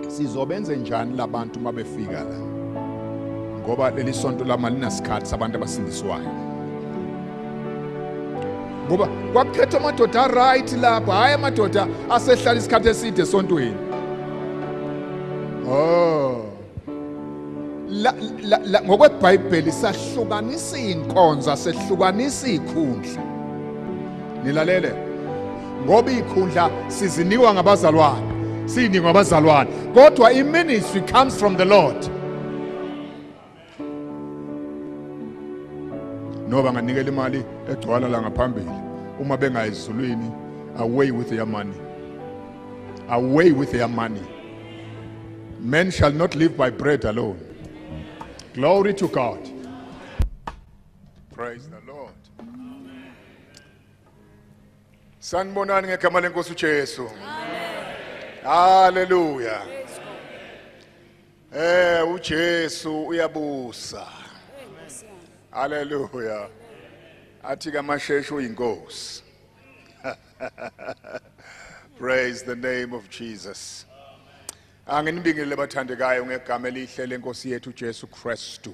Sizobenze njani labantu mabefika la? Ngoba leli sonto lama linasikhathi sabantu abasindiswayo. Ngoba kwakukhetha amadoda right lapha, hayi amadoda asehlala isikhathi eside esontweni. Oh. ngokweBhayibheli sahlukanisa inkonzo sehlukanisa ikhundla nilalele ngoba ikhundla siziniwa ngabazalwane sinikwa abazalwane kodwa iministry comes from the Lord noba nganikela imali egcwala la ngaphambili uma bengayizulwini away with your money away with your money men shall not live by bread alone. Glory to God. Praise the Lord. Sanibonani ngegama lenkosi uJesu. Amen. Hallelujah. uJesu uyabusa. Hallelujah. Athi kamasheshe uyinkosi. Praise the name of Jesus. Anginibingelele bathandekayo ngegama elihle lenkosi yethu uJesu Kristu.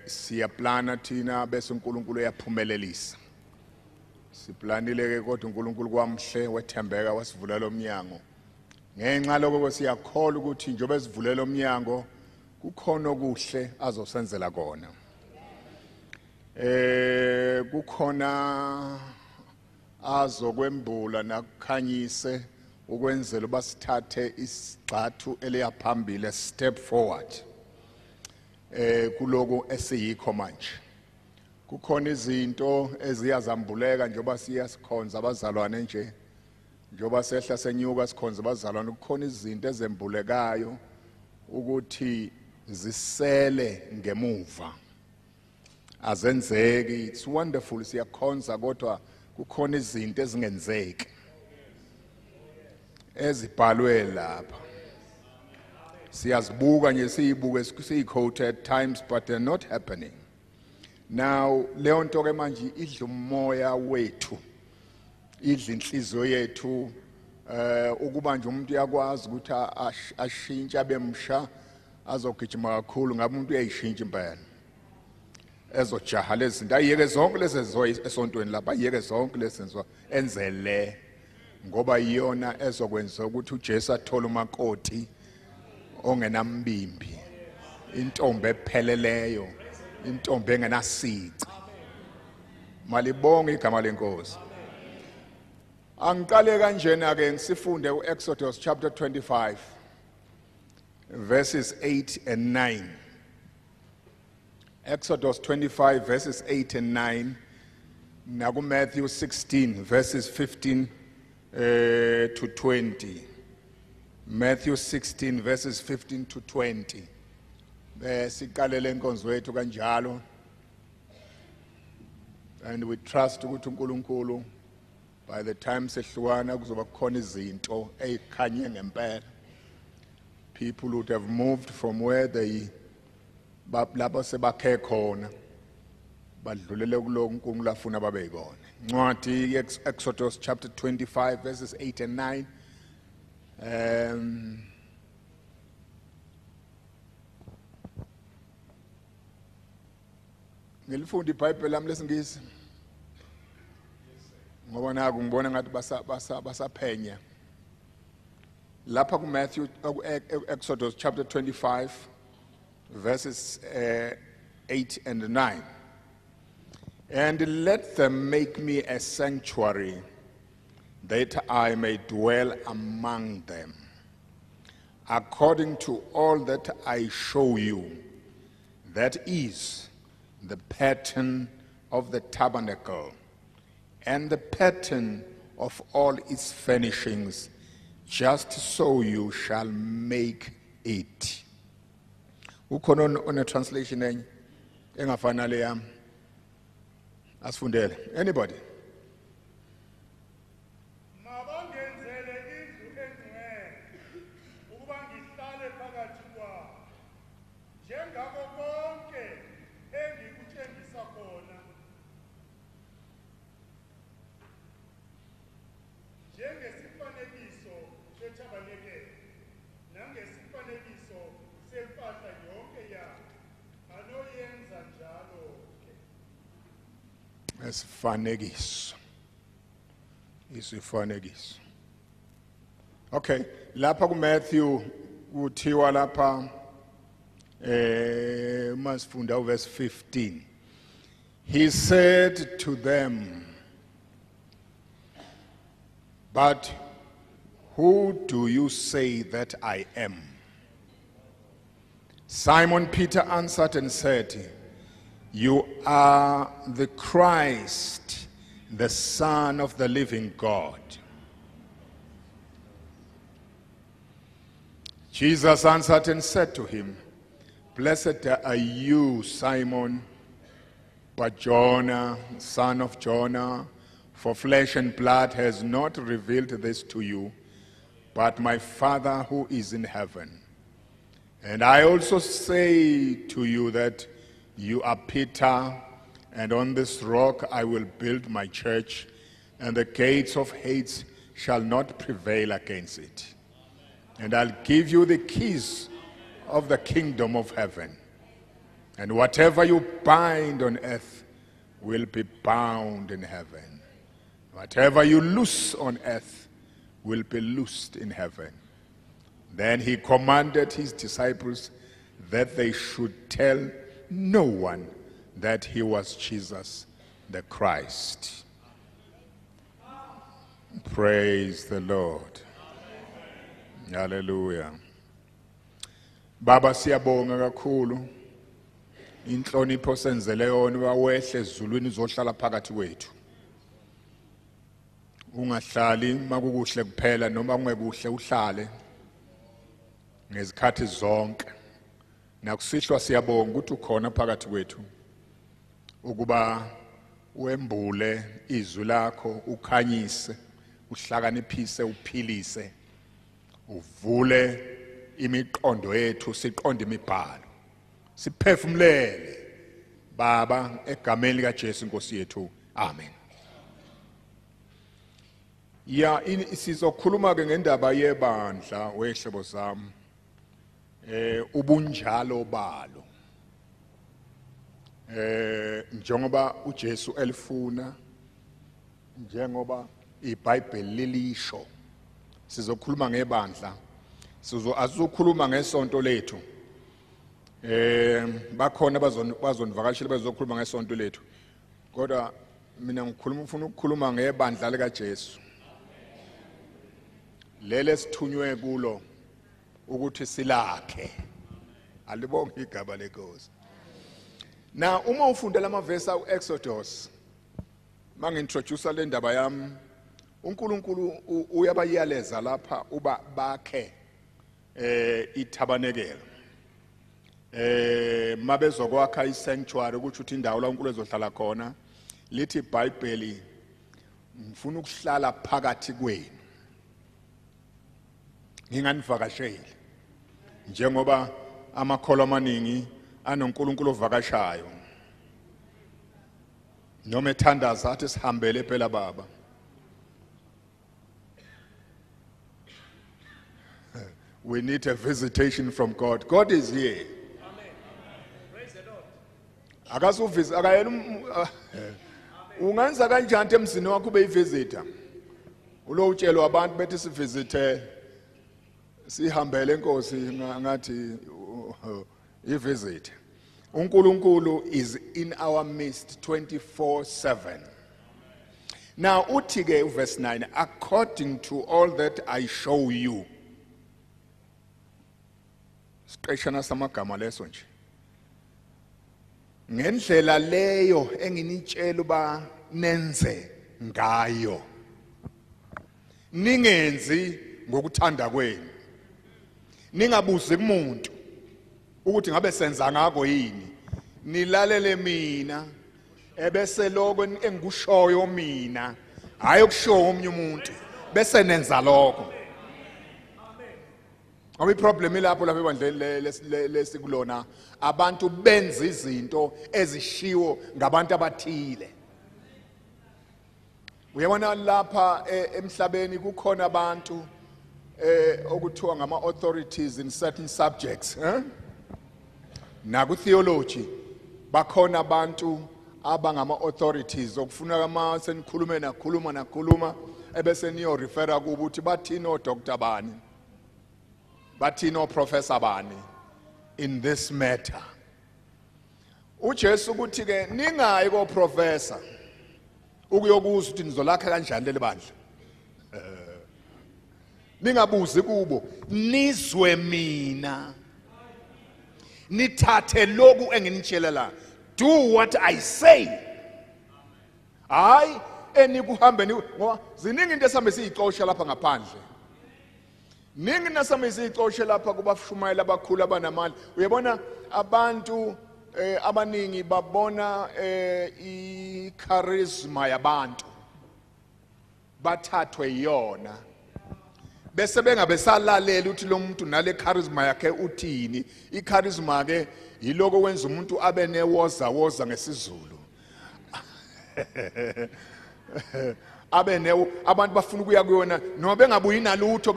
Siyaplana thina bese uNkulunkulu uyaphumelelisa. Siplanile ke kodwa uNkulunkulu kwamhle wethembeka wasivulela umnyango. Ngenxa lokho siyakholwa ukuthi njobe esivulela umnyango kukhona okuhle azosenzela kona. Kukhona azokwembula nakukhanyise ukwenzela basithathe isigxathu eliyaphambili step forward kuloko esiyikho manje kukhona izinto eziyazambuleka njoba siyasikhonza abazalwane nje njoba sehla senyuka sikhonza abazalwane kukhona izinto ezembulekayo ukuthi zisele ngemuva azenzeki it's wonderful siyakhonza kodwa kukhona izinto ezingenzeki ezibhalwe lapha siyazibuka nje siyibuke siyiquote at times but they're not happening now leyo nto ke manje idla umoya wethu idla inhliziyo yethu ukuba nje umuntu yakwazi ukuthi ashintshe abemsha azogijima kakhulu ngabe umuntu uyayishintsha impela ezojaha lezi zinto ayeke zonke lezi esontweni lapha ayeke zonke lezi zenzo enzele ngoba iyona ezokwenza ukuthi uJesu athole umakoti ongenambimbi intombi epheleleyo intombi engenasici malibonge igama lenkosi angiqale kanjena ke ngisifunde uExodus chapter 25 verses 8 and 9 Exodus 25 verses 8 and 9 naku Matthew 16 verses 15 to 20 Matthew 16 verses 15 to 20 siqalele inkonzo yethu kanjalo and we trust ukuthi uNkulunkulu by the time sehlukana kuzoba kukhona izinto ezikhanye ngempela people who have moved from where they lapho sebakhe khona badlulele kuloko uNkulunkulu afuna babeyibone ncwadi Exodus chapter 25 verses 8 and 9 ngilifunda iBhayibheli lami lesingisi ngoba naku ngibona ngathi basaphenya lapha ku Matthew Exodus chapter 25 verses 8 and 9 and let them make me a sanctuary that I may dwell among them according to all that I show you that is the pattern of the tabernacle and the pattern of all its furnishings just so you shall make it. Ukhona on a translation enye engafanele yami asifundele anybody mabangenzele indlu engcwele ukuba ngihlale phakathi kwabo njengako konke engikutshengisa khona njengesifanekiso Esifanekiso. Isifanekiso. Okay, lapha ku Matthew kuthiwa lapha masifunda verse 15. He said to them, "But who do you say that I am?" Simon Peter answered and said, "You are the Christ, the Son of the living God." Jesus answered and said to him, "Blessed are you, Simon Bar-Jonah, son of Jonah, for flesh and blood has not revealed this to you, but my Father who is in heaven. And I also say to you that you are Peter, and on this rock I will build my church, and the gates of Hades shall not prevail against it. And I'll give you the keys of the kingdom of heaven. And whatever you bind on earth will be bound in heaven. Whatever you loose on earth will be loosed in heaven." Then he commanded his disciples that they should tell no one that he was Jesus the Christ. Praise the Lord. Hallelujah. Baba siyabonga kakhulu inhlonipho senzele yona wawehle ezulwini uzohlala phakathi kwethu. Ungahlali makukuhle kuphela noma kungekuhle uhlale ngezikhathi zonke. Nakusihlwa siyabonga ukuthi ukhona phakathi kwethu ukuba wembule izwi lakho ukhanyise uhlakaniphise uphilise uvule imiqondo yethu siqonde imibhalo siphefumulele Baba egameni lika Jesu Nkosi yethu. Amen. Ya sizokhuluma ke ngendaba yebandla wehlobo zami ubunjalo balo njengoba uJesu elifuna njengoba iBhayibheli lilisho sizokhuluma ngebandla azokhuluma ngesonto lethu bakhona bazonivakashela bazokhuluma ngesonto lethu kodwa mina ngifuna ukukhuluma ngebandla lika Jesu lele sithunywe kulo ukuthi silakhe. Alibonge igaba lenkosi. Na uma ufunda lamavesi uExodus mangintroduce le ndaba yami uNkulunkulu uyabayaleza lapha uba bakhe ithabanekelo mabezokwakha isanctuary ukuthi indawo la uNkulunkulu ezohlala khona lithi iBhayibheli ngifuna ukuhlala phakathi kwenu nginganivakasheli njengoba amakholo amaningi anoNkulunkulu ovakashayo noma ethandaza athi sihambele phela Baba. We need a visitation from God. God is here. Amen. Praise the Lord. Akasuvisa akayena ungenza kanjani emzini wakho ube yivisitor. Ulo utshelo abantu bethi sivisite sihambele inkosi ngathi ivisit. uNkulunkulu is in our midst 24/7. Now uthi ke verse 9, according to all that I show you. Siqeshana samagama leso nje. Ngendlela leyo enginitshela uba nenze ngayo. Ningenzi ngokuthanda kwenu. Ningabuzi kumuntu ukuthi ngabe senza ngako yini. Nilalele mina ebese lokho engikushoyo mina hayi ukushoya omnye umuntu bese nenza lokho. Ngoba iproblem ilapho lapha ebandleni lesikulona abantu benza izinto ezishiwo ngabantu abathile. Uyabona lapha emhlabeni kukhona abantu okuthiwa ngama authorities in certain subjects, na ku theology bakhona abantu abangama authorities okufuna ama senikhulume nakhuluma ebese niyo refera kubo uthi bathini o doctor bani bathini o professor bani in this matter. uJesu kuthi ke ningayi ko professor ukuyokuzwa ukuthi nizolakha kanjani leli bandla. Ningabuzi kubo, nizwe mina. Nithathe lokhu enginitshela. Do what I say. Hayi enikuhambe ngoba ziningi into esambe siyixosha lapha ngaphandle. Ningi nasambe siyixosha lapha kubashumayela abakhulu abanamali. Uyabona abantu abaningi babona I charisma yabantu bathathwe yona bese bengabe salalela uthi lo muntu nale charisma yakhe uthini. I charisma ke yiloko wenza umuntu abe newoza ngesizulu. Abantu bafuna ukuya kuyona noma bengabuyi nalutho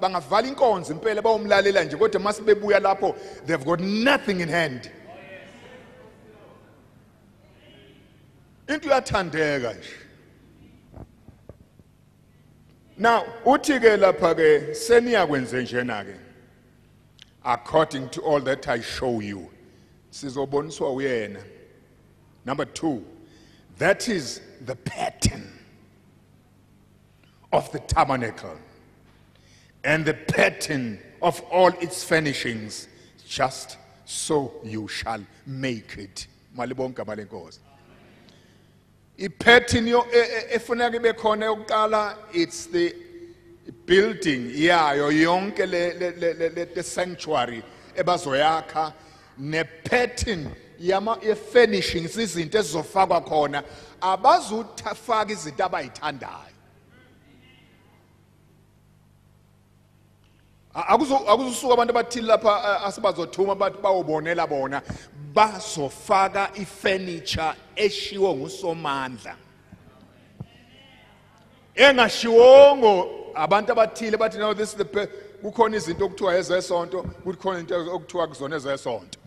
bangavala inkonzo impela bawumlalela nje kodwa mase bebuya lapho they've got nothing in hand. Into yathandeka nje. Now uthi ke lapha ke seniyakwenze njena ke according to all that I show you. Sizoboniswa uyena. Number 2, that is the pattern of the tabernacle and the pattern of all its furnishings, just so you shall make it. Malibonke malenkosi. I-pattern efuneka ibe khona yokuqala, it's the building yayo yonke le sanctuary ebazoyakha, ne pattern ye-furnishings izinto ezizofakwa khona. Abazufaka izinto abayithandayo. Akuzusuka abantu abathile lapha asibazothuma bathi bawubonela bona, bazofaka ifurniture eshiwo ngusomandla. Engashiwongo abantu abathile bathi now this is the kukhona izinto okuthiwa ezesonto, kukhona into okuthiwa kuzona ezesonto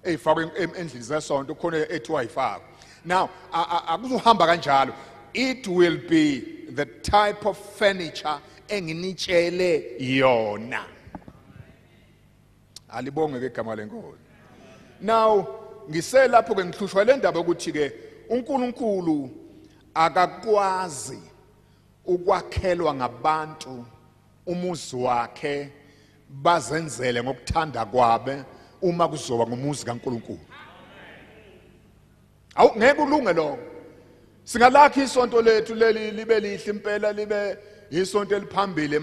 eyifakwe endlini zesonto, kukhona ethiwa ayifakwe. Now akuzuhamba kanjalo. It will be the type of furniture enginitshele yona. Alibonge ke igama lenkosi. Now ngiselapho ke ngihlushwa le ndaba ukuthi ke uNkulunkulu akakwazi ukwakhelwa ngabantu umuzi wakhe bazenzele ngokuthanda kwabe uma kuzoba ngumuzi kaNkulunkulu. Awu ngeke ulunge lokho. Singalakha isonto lethu leli libe lihle impela, libe isonto eliphambili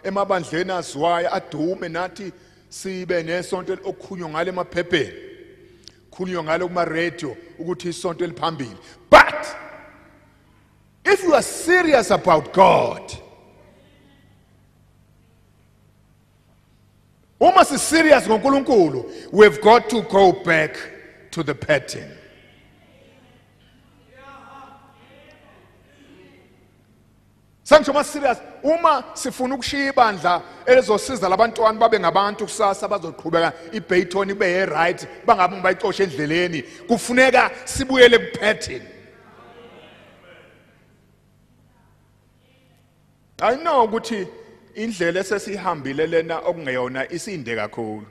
emabandleni aziwayo adume, nathi sibe nesonto okukhunywa ngale emaphepheni, khulunywa ngale kuma radio ukuthi isonto eliphambili. But if you are serious about God, uma si serious ngoNkulunkulu, we've got to go back to the pattern. Sangisho serious uma sifuna ukushiya ibandla elizosiza labantwana babe ngabantu kusasa bazoqhubeka iBayton ibe right, bangabe bayixoshe endleleni, kufuneka sibuyele kupattern. I know ukuthi indlela esesihambile lena okungeyona isinde kakhulu.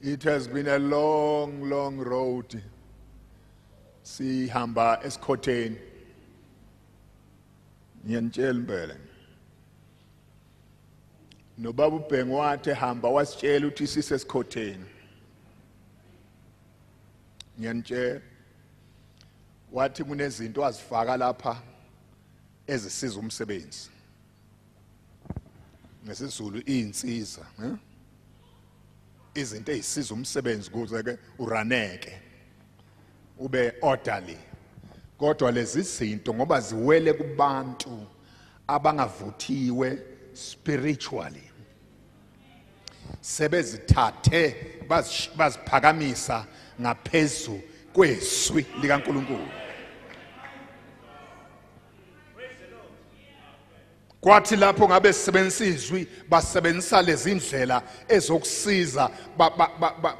It has been a long road. Sihamba esikhotheni. Ngiyanitshela impela. Nobaba uBhengu wathi hamba wasitshela ukuthi sisesikhotheni. Ngiyanitshela. Wathi kunezinto azifaka lapha ezisiza umsebenzi. NgesiZulu izinsiza, izinto ezisiza umsebenzi kuze ke uraneke, ube orderly. Kodwa lezi zinto ngoba ziwele kubantu abangavuthiwe spiritually, sebezithathe baziphakamisa ngaphezu kwezwi likaNkulunkulu. kwathi lapho ngabe sisebenzisa izwi basebenzisa lezi indlela ezokusiza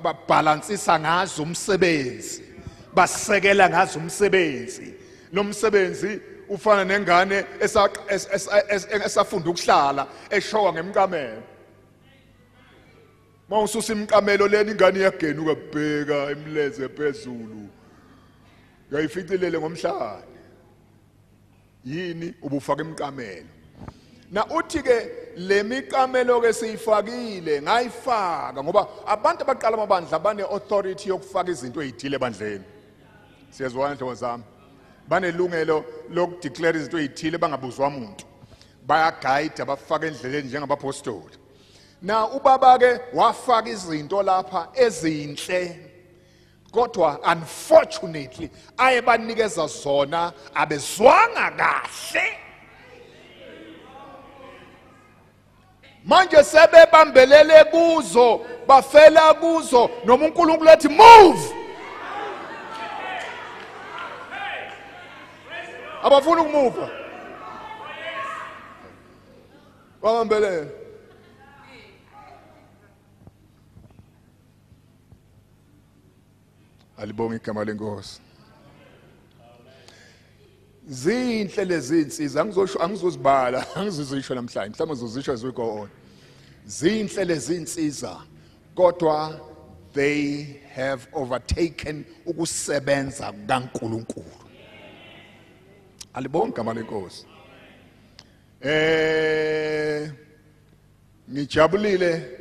babalansisa ngazo umsebenzi basekela ngazo umsebenzi lo msebenzi ufana nengane esafunda ukuhlala eshowa ngemqamelo mawususa imqamelo leni ingane iyagenuka bheka emleze phezulu yayificilele ngomhlanje yini ubufaka imqamelo na uthi ke lemiqamelo ke siyifakile ngayifaka ngoba abantu abaqala amabandla bane authority yokufaka izinto ezithile ebandleni siyezwana nto zami banelungelo lokudeclare izinto ezithile bangabuzwa umuntu bayaguide abafaka endleleni njengabapostoli na ubaba ke wafaka izinto lapha ezinhle kodwa unfortunately ayebanikeza zona abezwanga kahle manje sebebambelele kuzo bafela kuzo noma uNkulunkulu ethi move abafuna ukumuva bambelele alibonga igama lenkosi zinhle lezi insizwa angizozibala angizozisho namhlanje mhlawumbe ngizozisho as we go on zinhle lezi insizwa kodwa they have overtaken ukusebenza kaNkulunkulu alibonga igama lenkosi ngijabulile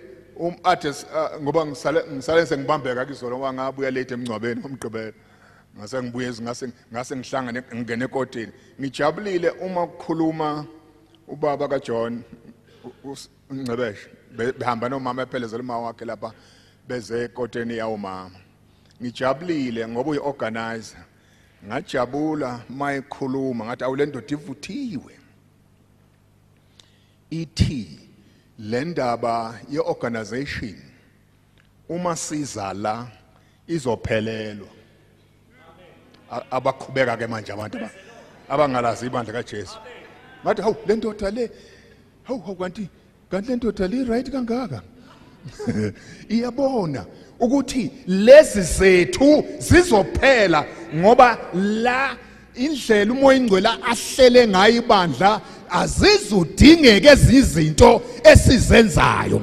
athes ngoba ngisale sengibambeka kizolo wangabuya late emncwabeni omgqibelo ngase ngibuye ngase ngihlangane ngene ekotini ngijabulile uma ukukhuluma ubaba kaJohn uNcebeshe behamba nomama ephelezela uma wakhe lapha beze ekotini yawo mama ngijabulile ngoba uyiorganizer ngajabula mayikhuluma ngathi awulendoda ivuthiwe ithi le ndaba ye-organization uma siza la izophelelwa abakhubeka ke manje abantu abangalazi ibandla kaJesu ngathi hawu le ndoda le hawu kanti le ndoda le right kangaka iyabona ukuthi lezi zethu zizophela ngoba la indlela umoya ingcwele ahlele ngayo ibandla azizudingeke izinto esizenzayo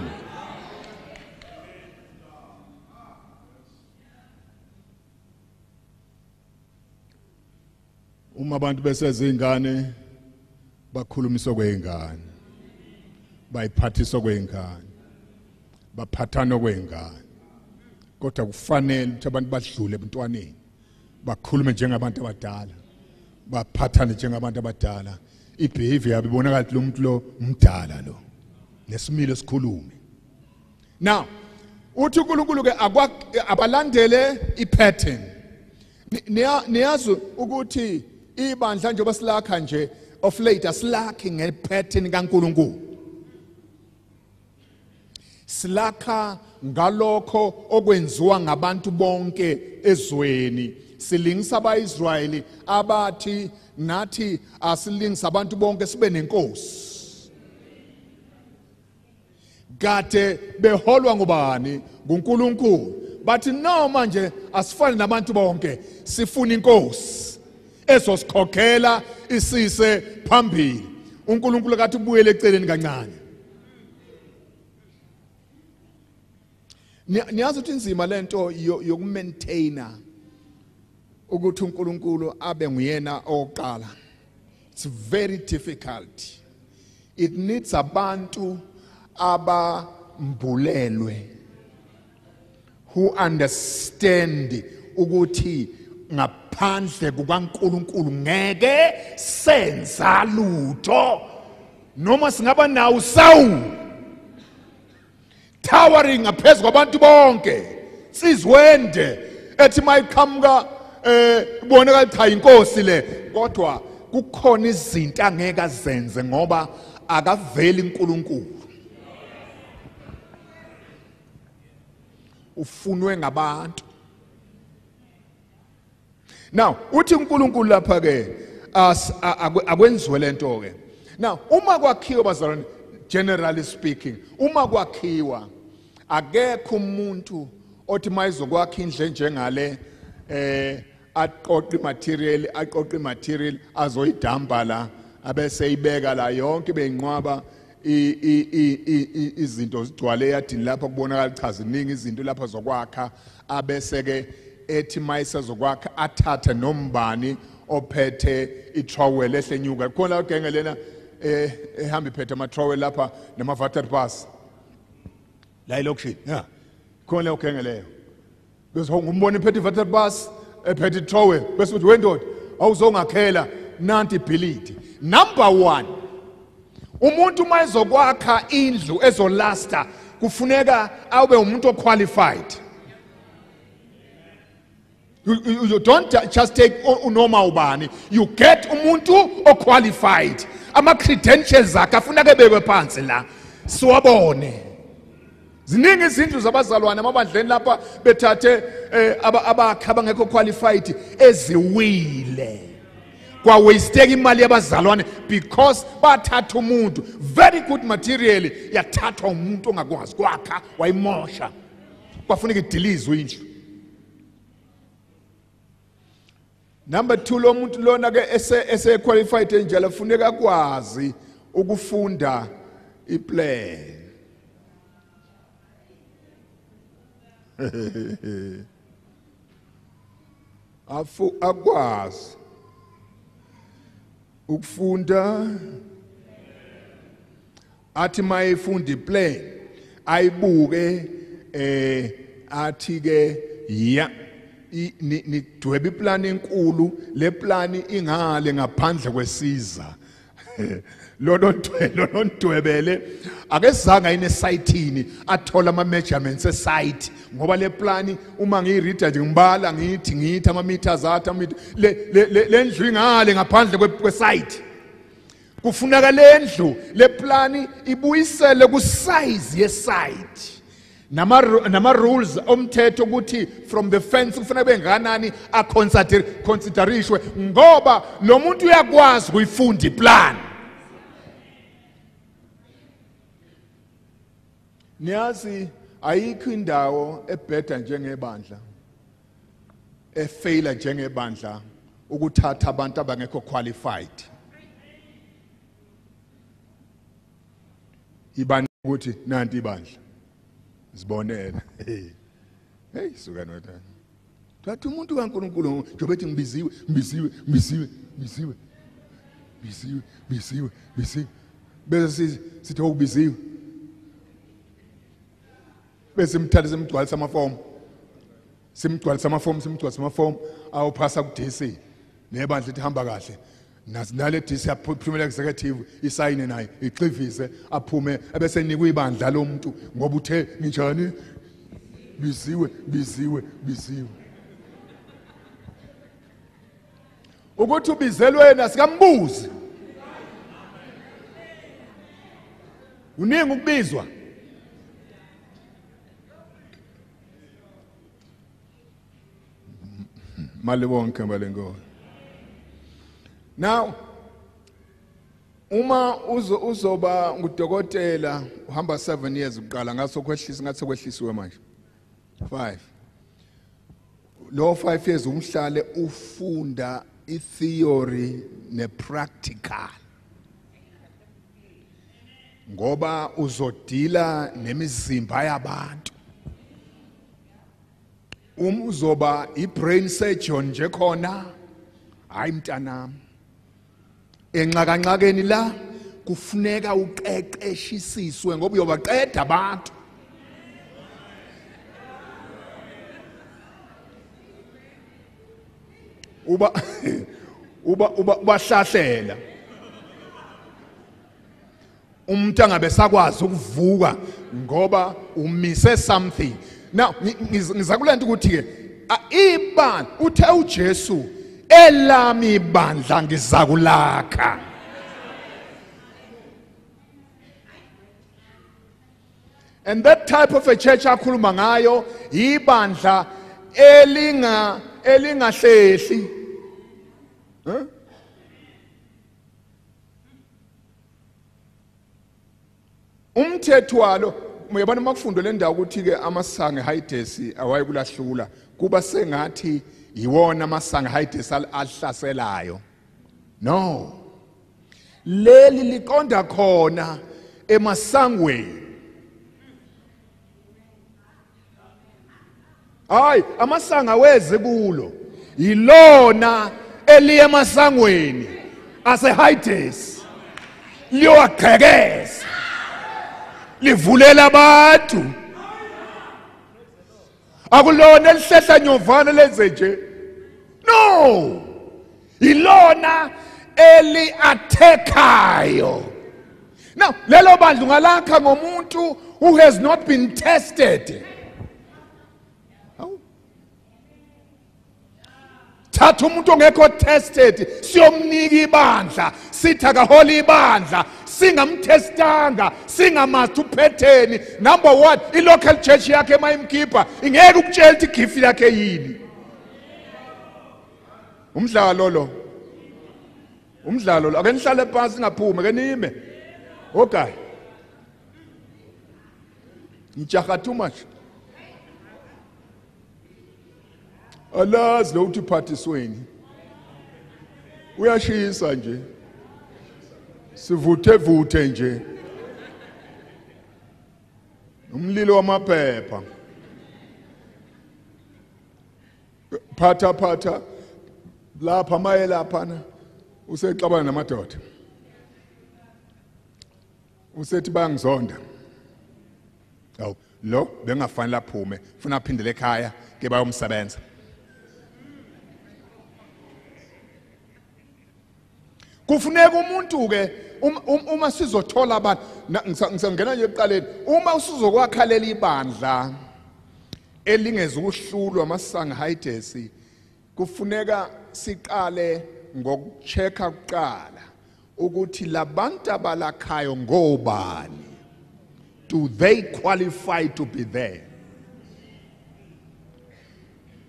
uma abantu besezingane bakhulumiswa kweingane bayiphathiswa kweingane baphathana kweingane kodwa kufanele ukuthi abantu badlule ebuntwaneni bakhulume njengabantu abadala baphathane njengabantu abadala ibehavior yabo ibonakala ukuthi lo muntu lo umdala lo nesimilo esikhulume now uthi uNkulunkulu ke abalandele ipattern niyazi ukuthi ibandla njengoba silakha nje of late asilakhi ngepattern kaNkulunkulu silakha ngalokho okwenziwa ngabantu bonke ezweni silingisa abaIsrayeli abathi nathi asilingisa abantu bonke sibe nenkosi kade beholwa ngubani nguNkulunkulu bathi no manje asifane nabantu bonke sifuna inkosi ezosikhokhela isise phambili uNkulunkulu kathi ubuyele eceleni kancane niyazi ukuthi inzima lento yokumaintaina ukuthi uNkulunkulu abe nguyena oqala it's very difficult it needs abantu abambulelwe who understand ukuthi ngaphandle kukaNkulunkulu ngeke senza lutho noma singaba nawo sawu towering ngaphezulu kwabantu bonke sizwende ethi mayiqhamuka bonakala cha inkosi le kodwa kukhona izinto angeke azenze ngoba akaveli uNkulunkulu ufunwe ngabantu now uthi uNkulunkulu lapha ke akwenziwe lento ke Now uma kwakhiwa bazalwane, generally speaking, uma kwakhiwa akekho umuntu othi mayizokwakha indle njengale aqoqa material azoyidamba la abese ibeka la yonke beyinqwaba izinto zigcwale yadini lapha kubonakala chaza iningi izinto lapha zokwakha abese ke ethi mayisezokwakha athathe nombani ophethe itrowel ehlenyuka khona ugenge lena ehamba iphethe ama trowel lapha nama water bus la ilokishini khona ugenge leyo bese ngumbona iphethe water bus ephethe trowel bese uthi wendoda awuzongakhela nanti ibhilidi. Number 1, umuntu mayizokwakha indlu ezolasta kufuneka abe umuntu qualified. You don't just take unoma ubani, you get umuntu qualified. Ama credentials zakhe afuneka ebekwe phansi la siwabone. Ziningi izindlu zabazalwane amabandleni lapha bethathe abakha abangekho qualified eziwile. Kwa wasteka imali yabazalwane because bathatha umuntu very good material yathathwa umuntu ongakwazi kwakha wayimosha. Kwafuneka idilizwe indlu. Number 2, lo muntu lona ke ese qualified njalo funeka kwazi ukufunda iplan. Akwazi ukufunda athi mayifunda iplan ayibuke athi ke ya nidweba iplan enkulu le plan ingale ngaphandle kwesiza lo ndwebele akezanga ine siteini athola ama measurements esite ngoba le plan uma ngireader nje ngibala ngithi ama meters athi le ndlu ingale ngaphandle kwesite kufuneka le ndlu le plan ibuyisele ku size ye site nama rules omthetho ukuthi from the fence kufanele benganani a considerishwe ngoba lo muntu uyakwazi ukuyifunda iplan. Niyazi ayikho indawo ebheda njengebandla efaila njengebandla ukuthatha abantu abangekho qualified. Ibandla ukuthi nanti ibandla sibonela hey suka nothana thatha umuntu kaNkulunkulu njobe ethi ngibiziwe bese sithi ukubiziwe bese mthatha simgcwalisa amafomu awuphasa ku DC nebandla lithi hamba kahle nale DC yaphumela executive isayine naye ixivise aphume ebese nikwe ibandla lomuntu ngoba uthe njani biziwe ukuthi ubizelwe asikambuzi uningi ukubizwa mali bonke balengo. Now uma uzoba ngudokotela uhamba 7 years uqala ngaso kwehlisa ngathi sekwehlisiwe manje 5 lo 5 years umhlale ufunda itheory nepractical ngoba uzodila nemizimba yabantu. Uzoba ibrain surgeon nje khona hayi mntanami enxakanxakeni la kufuneka uqeqeshisiswe ngoba uyobaqeda abantu. Ubahlahlela umuntu angabe sakwazi ukuvuka ngoba umise something. Now ngizakulento ukuthi ke ibandla uthe uJesu elami ibandla ngizakulakha. And that type of a church akhuluma ngayo ibandla elingahlehli umthetho walo uyabona makufundwe le ndawo ukuthi ke amasange Hayidesi awayekulahlula kuba sengathi yiwona amasange Hayidesi ahlaselayo. No, leli liqonda khona emasangweni. Hayi amasanga weze kulo yilona eliye emasangweni ase Hayidesi liyogqekeza livulela abantu. Akulona elihlehla nyovana lenze nje. No, ilona eli athekayo. Now lelo bandla ungalakha ngomuntu who has not been tested. Thatha umuntu ongekho tested siyomnika ibandla sithi akaholi ibandla singamtestanga singamazi uphetheni. Number 1, i-local church yakhe mayimkhipha ingeke ukutshela ukuthi igift yakhe yini. Umdlalo lo ake nihlale phansi ngaphume ke nime. Okay, ngijaha too much. Alazi lo uthi phathisweni uyashisa nje sivuthe nje umlilo wamaphepha phatha lapha maye laphana usexabana namadoda usethi bayangizonda. Awu lo bengafanele aphume ufuna aphindele ekhaya ke bayomsebenza. Kufuneka umuntu ke uma sizothola abantu ngisangena nje eqaleni uma usizokwakhalela ibandla elingeza ukuhlulwa amasanga Hayidesi kufuneka siqale ngokuchecka kuqala ukuthi labantu abalakhayo ngobani. Do they qualify to be there?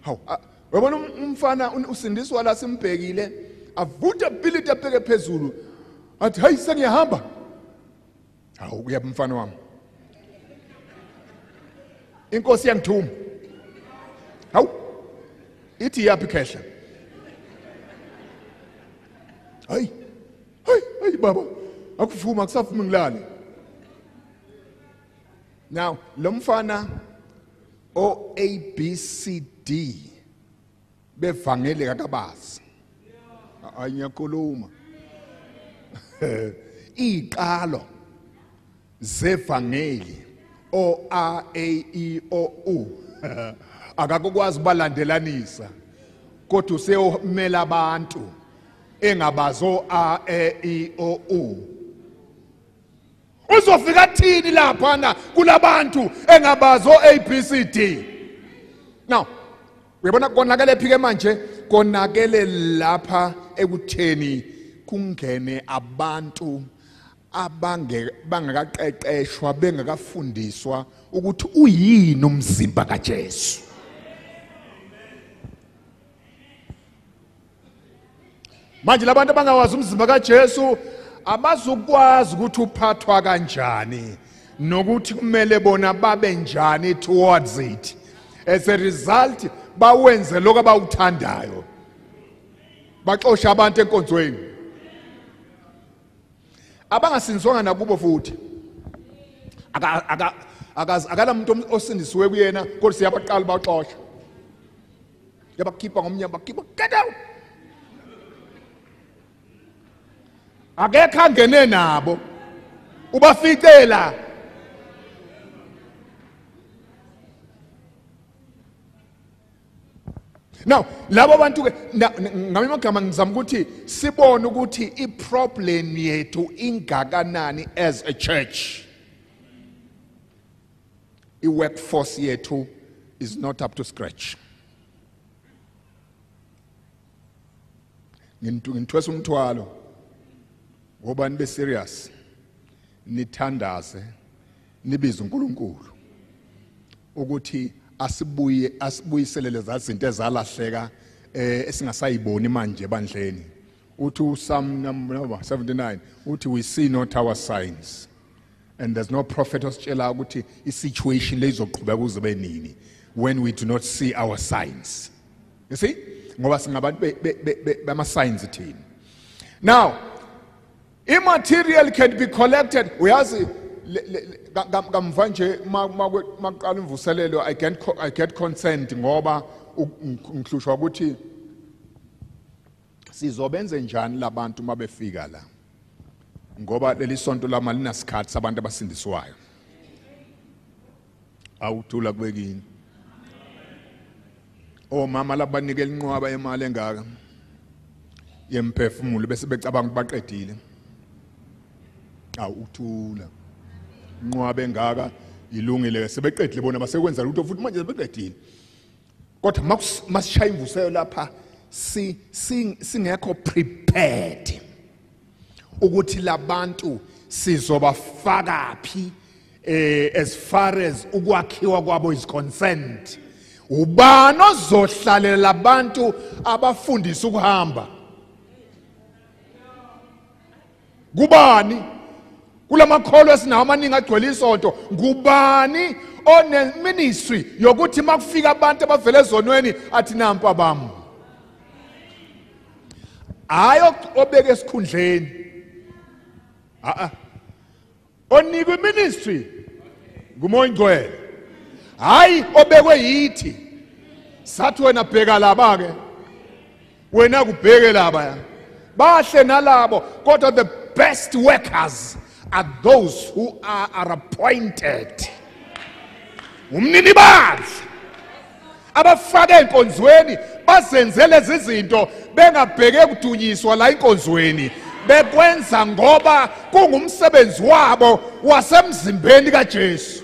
How wabona umfana usindiswa la simbhekile avuta ability abheke phezulu athi hayi sengiyahamba. Hawu uyaphi mfana wami, inkosi yangithuma. Hawu ithi yaphi khehla. Hayi baba akuvuma akusafumi ngilale. Now lo mfana o ABCD bevangeli kakabazi anyakhuluma iqalo zevangeli o A E O U akakwazi balandelanisa kodwa useyomela abantu engabazo A E O U. Uzofika thini lapha na kulabantu engabazo ABCD. Now uyabona konakele phike manje konakele lapha ekutheni kungene abantu bangakaqeqeshwa bengakafundiswa ukuthi uyini umzimba kaJesu. Manje labantu abangawazi umzimba kaJesu abazukwazi ukuthi uphathwa kanjani nokuthi kumele bona babe njani towards it. As a result bawenze lokho abawuthandayo baxosha abantu enkonzweni abangasindiswanga nakubo futhi akala umuntu osindisiwe kuyena kodwa siyabaqala baxosha yabakhipha ngomnyama bakhipha get out. Akekho angene nabo ubaficela. Now labo bantu ke ngamanye amagama ngizama ukuthi sibone ukuthi iproblem yethu ingakanani as a church. I-workforce yethu is not up to scratch. Ngithwesa umthwalo ngoba nibe serious nithandaze nibiza uNkulunkulu ukuthi asibuyisele lezi zinto ezalahleka esingasayiboni manje ebandleni. Uthi uPsalm number 79 uthi we see not our signs And there's no prophet ositshela ukuthi i-situation leyizoqhubeka kuze benini when we do not see our signs. You see? Ngoba singabantu bama-signs thina. Now, immaterial can be collected. Uyazi kamva nje maqala imvuselelo I get consent ngoba ngihlushwa ukuthi sizobenze njani labantu mabefika la. Ngoba leli sonto lama linasikhathi sabantu abasindiswayo. Awuthula kubekini. Omama labanikela inqwaba imali engaka yemphefumulo bese becabanga baqedile. Awuthula. Inqwaba engaka ilungile sebeqedile bona basekwenza lutho futhi manje sebeqedile. Kodwa masishaya imvuseyo lapha singekho prepared ukuthi labantu sizobafaka phi as far as ukwakhiwa kwabo is concerned. Ubani ozohlalela labantu abafundisa ukuhamba? Kubani? Kulamakholwa esinawo amaningi agcwele isonto, ngubani one ministry yokuthi makufika abantu abavela ezonweni athi nampa bami? Hayo obeke esikhundleni. Onikwe ministry ngumoya ingcwele. Hayi obekwe yithi. Sathi wena bheka laba ke. Wena kubheke laba. Bahle nalabo kodwa the best workers are those who are appointed. Umnini badla abafake enkonzweni bazenzele izinto bengabheke ukudunyiswa la enkonzweni bekwenza ngoba kungumsebenzi wabo wasemzimbeni kaJesu.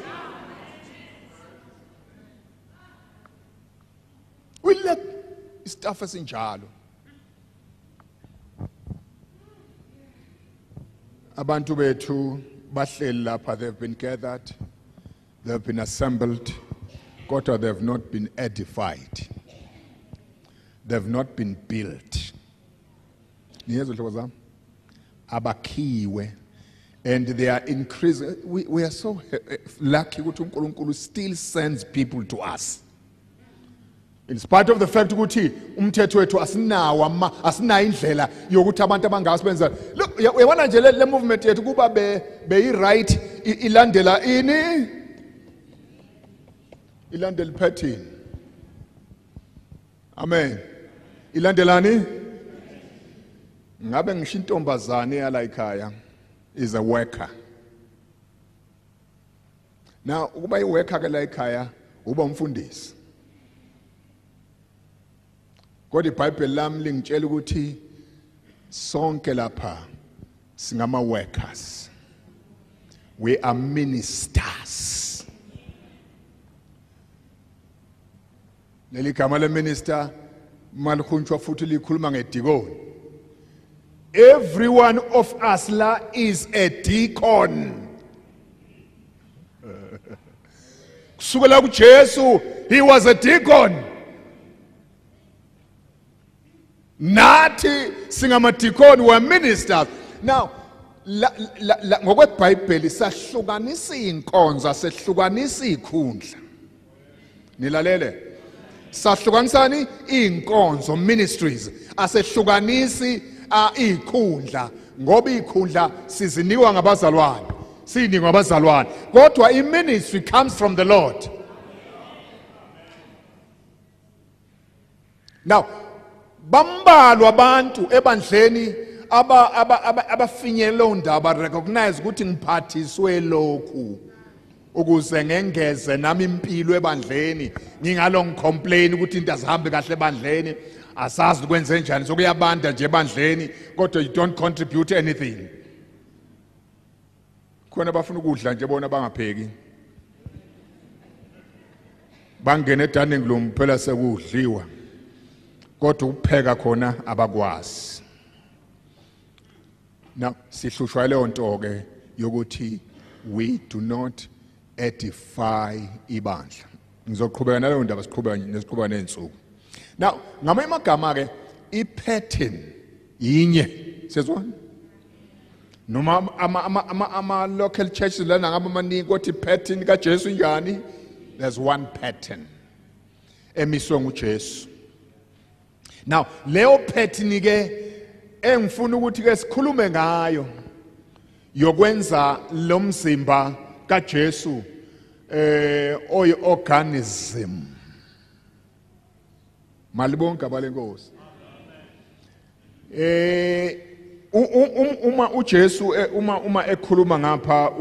Uyile stuff esinjalo. Abantu bethu bahleli lapha, they've been gathered, they've been assembled, kodwa they've not been edified. They've not been built. Niyezwa hlobo zami? Abakhiwe, and they are increasing. We are so lucky ukuthi uNkulunkulu still sends people to us. In spite of the fact ukuthi umthetho wethu asinawo asinayo indlela yokuthi abantu abangasibenza. Look, uyabona nje le movement yethu kuba be right ilandela ini? Ilandela pattern. Amen. Ilandelani? Ngabe ngisho intombazane yala ekhaya is a worker. Now ukuba iworker ke la ekhaya uba umfundisi. Kodwa iBhayibheli lami lingitshela ukuthi sonke lapha singama workers. We are ministers. Leli gama le minister malikhunjwa futhi likhuluma ngedikoni. Every one of us la is a deacon. Kusukela kuJesu, he was a deacon. Nathi singamadikoni, we are ministers. Now ngokweBhayibheli sahlukanisa inkonzo, sehlukanisa ikhundla. Nilalele. Sahlukanisani inkonzo, ministries, asehlukanisi ikhundla ngoba ikhundla sizinikwa ngabazalwane, sinikwa abazalwane, kodwa iministry comes from the Lord. Now bambalwa abantu ebandleni abafinyela undaba recognize ukuthi ngiphathiswe lokhu ukuze ngengeze nami impilo ebandleni, ngingalo ngicomplain ukuthi into azihambe kahle ebandleni, asazi ukwenze njani, sokuyabanda nje ebandleni kodwa you don't contribute anything. Khona bafuna ukudla nje bona bangapheki, bangene dining room phela sekudliwa kodwa ukupheka khona abakwazi. Now sihlushwa leyo nto ke yokuthi we do not edify ibandla. Ngizoqhubeka naleyo ndaba siqhubeka nensuku. Now ngamanye amagama ke ipattern yinye, sezwana? noma ama local churches lana ngaba maningi kothi pattern kaJesu njani. There's one pattern emiswe nguJesu. Now leyo pattern ke engifuna ukuthi ke sikhulume ngayo yokwenza lo mzimba kaJesu oy organism. Malibonke abalenkosi. Uma uJesu uma ekhuluma ngapha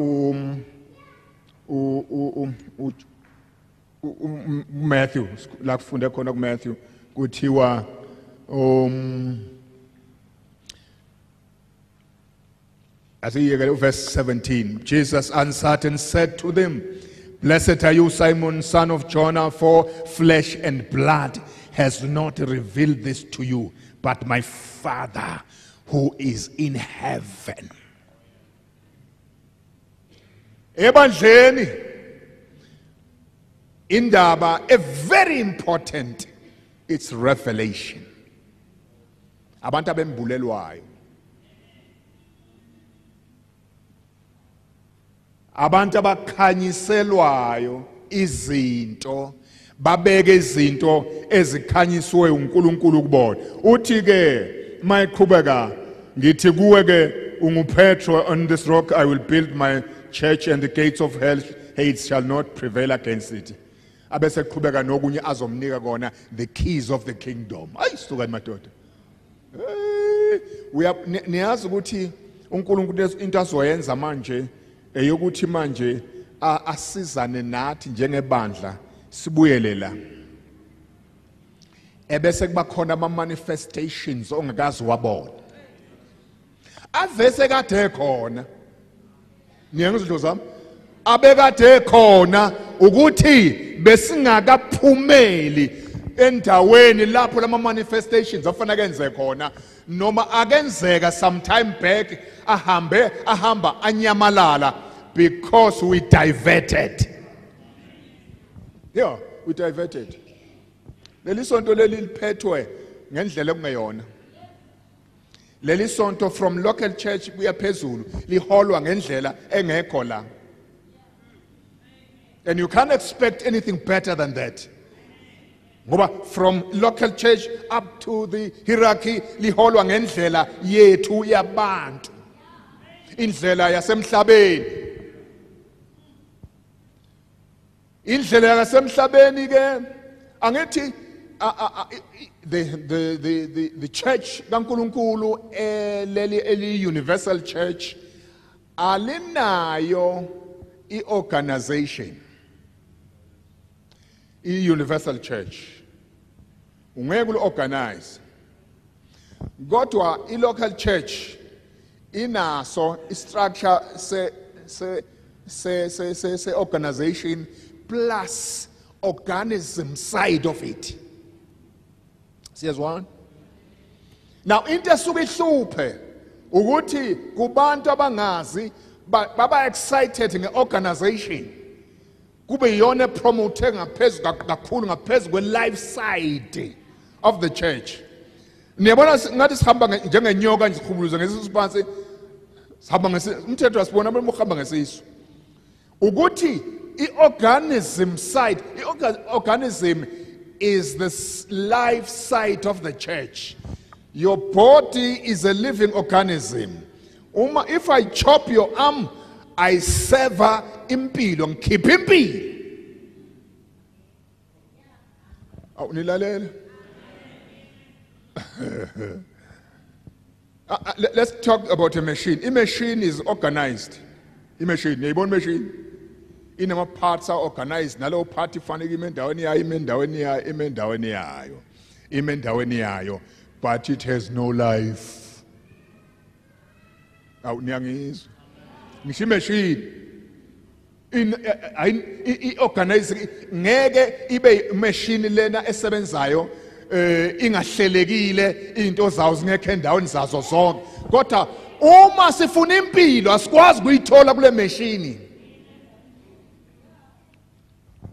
Matthew la kufunde khona kuMatthew kuthiwa I think verse 17. Jesus answered and said to them, "Blessed are you, Simon, son of Jonah, for flesh and blood has not revealed this to you, but my Father who is in heaven." Ebandleni indaba a very important, it's revelation. Abantu abembulelwayo, abantu abakhanyiselwayo izinto, babeke izinto ezikhanyiswe uNkulunkulu kubona. Uthi ke mayiqhubeka ngithi kuwe ke unguPetro, on this rock I will build my church and the gates of hell shall not prevail against it. Abese qhubeka nokunye azomnika kona the keys of the kingdom. Ayisuka madoda. Niyazi ukuthi uNkulunkulu into azoyenza manje eyokuthi manje asizane nathi njengebandla sibuyele la. Ebese kuba khona ama manifestations ongakazi wabona. Avese kade khona. Niyangizidlo zami? Abekade khona ukuthi besingakaphumeli endaweni lapho lama manifestations afana kenze khona, noma akenzeka sometime back ahamba anyamalala because we diverted. Yeah, we diverted. Leli sonto leli liphethwe ngendlela ekungeyona. Leli sonto from local church kuya phezulu liholwa ngendlela engekho la. And you can't expect anything better than that. From local church up to the hierarchy liholwa ngendlela yethu yabantu. Indlela yasemhlabeni. Indlela yasemhlabeni ke angithi the church kaNkulunkulu leli universal church alinayo i-organization. I-universal church ungeke uorganize, kodwa i-local church inaso i-structure se organization plus organism side of it. Siyazwana? Now into esuke ihluphe ukuthi kubantu abangazi baba excited ngeorganization, kube yona promote ngaphezulu kakhulu ngaphezulu kwe-life side of the church. Niyabona ngathi sihamba njengenyoka nje sikhubuluza ngesisu phansi, sihamba umthetho wasibona abantu bahamba ngesisu. Ukuthi i-organism side, i-organism is the life side of the church. Your body is a living organism. If I chop your arm, I sever impilo, ngikhipha impilo. Awunilalela? Let's talk about a machine. A machine is organized. A machine, niyibona machine? Inama parts are organized. Nalo part ifanele imendaweni yayo, but it has no life. Niyangizwa? Ngisho machine organize ngeke ibe machine lena esebenzayo ingahlelekile, into zawo zingekho endaweni zazo zonke. Kodwa uma sifuna impilo asikwazi ukuyithola kule machine,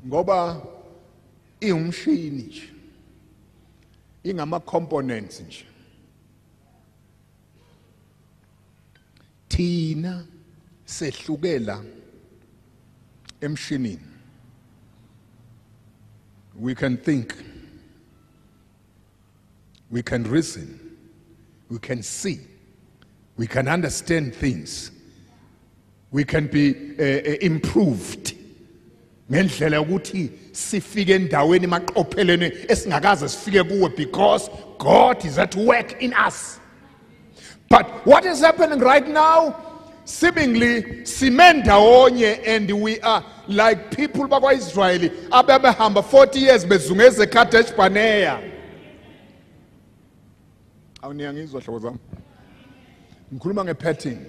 ngoba iumshini nje, ingama components nje. thina sehlukela emshinini. We can think, we can reason, we can see, we can understand things, we can be improved ngendlela yokuthi sifike endaweni maqophelene esingakaze sifike kuwe, because God is at work in us. But what is happening right now? Seemingly simenda onye, and we are like people bakwa Israeli ababehamba 40 years bezungeze eKadesh Barnea. Awuniyangizwa hlobo zami? Ngikhuluma ngepattern.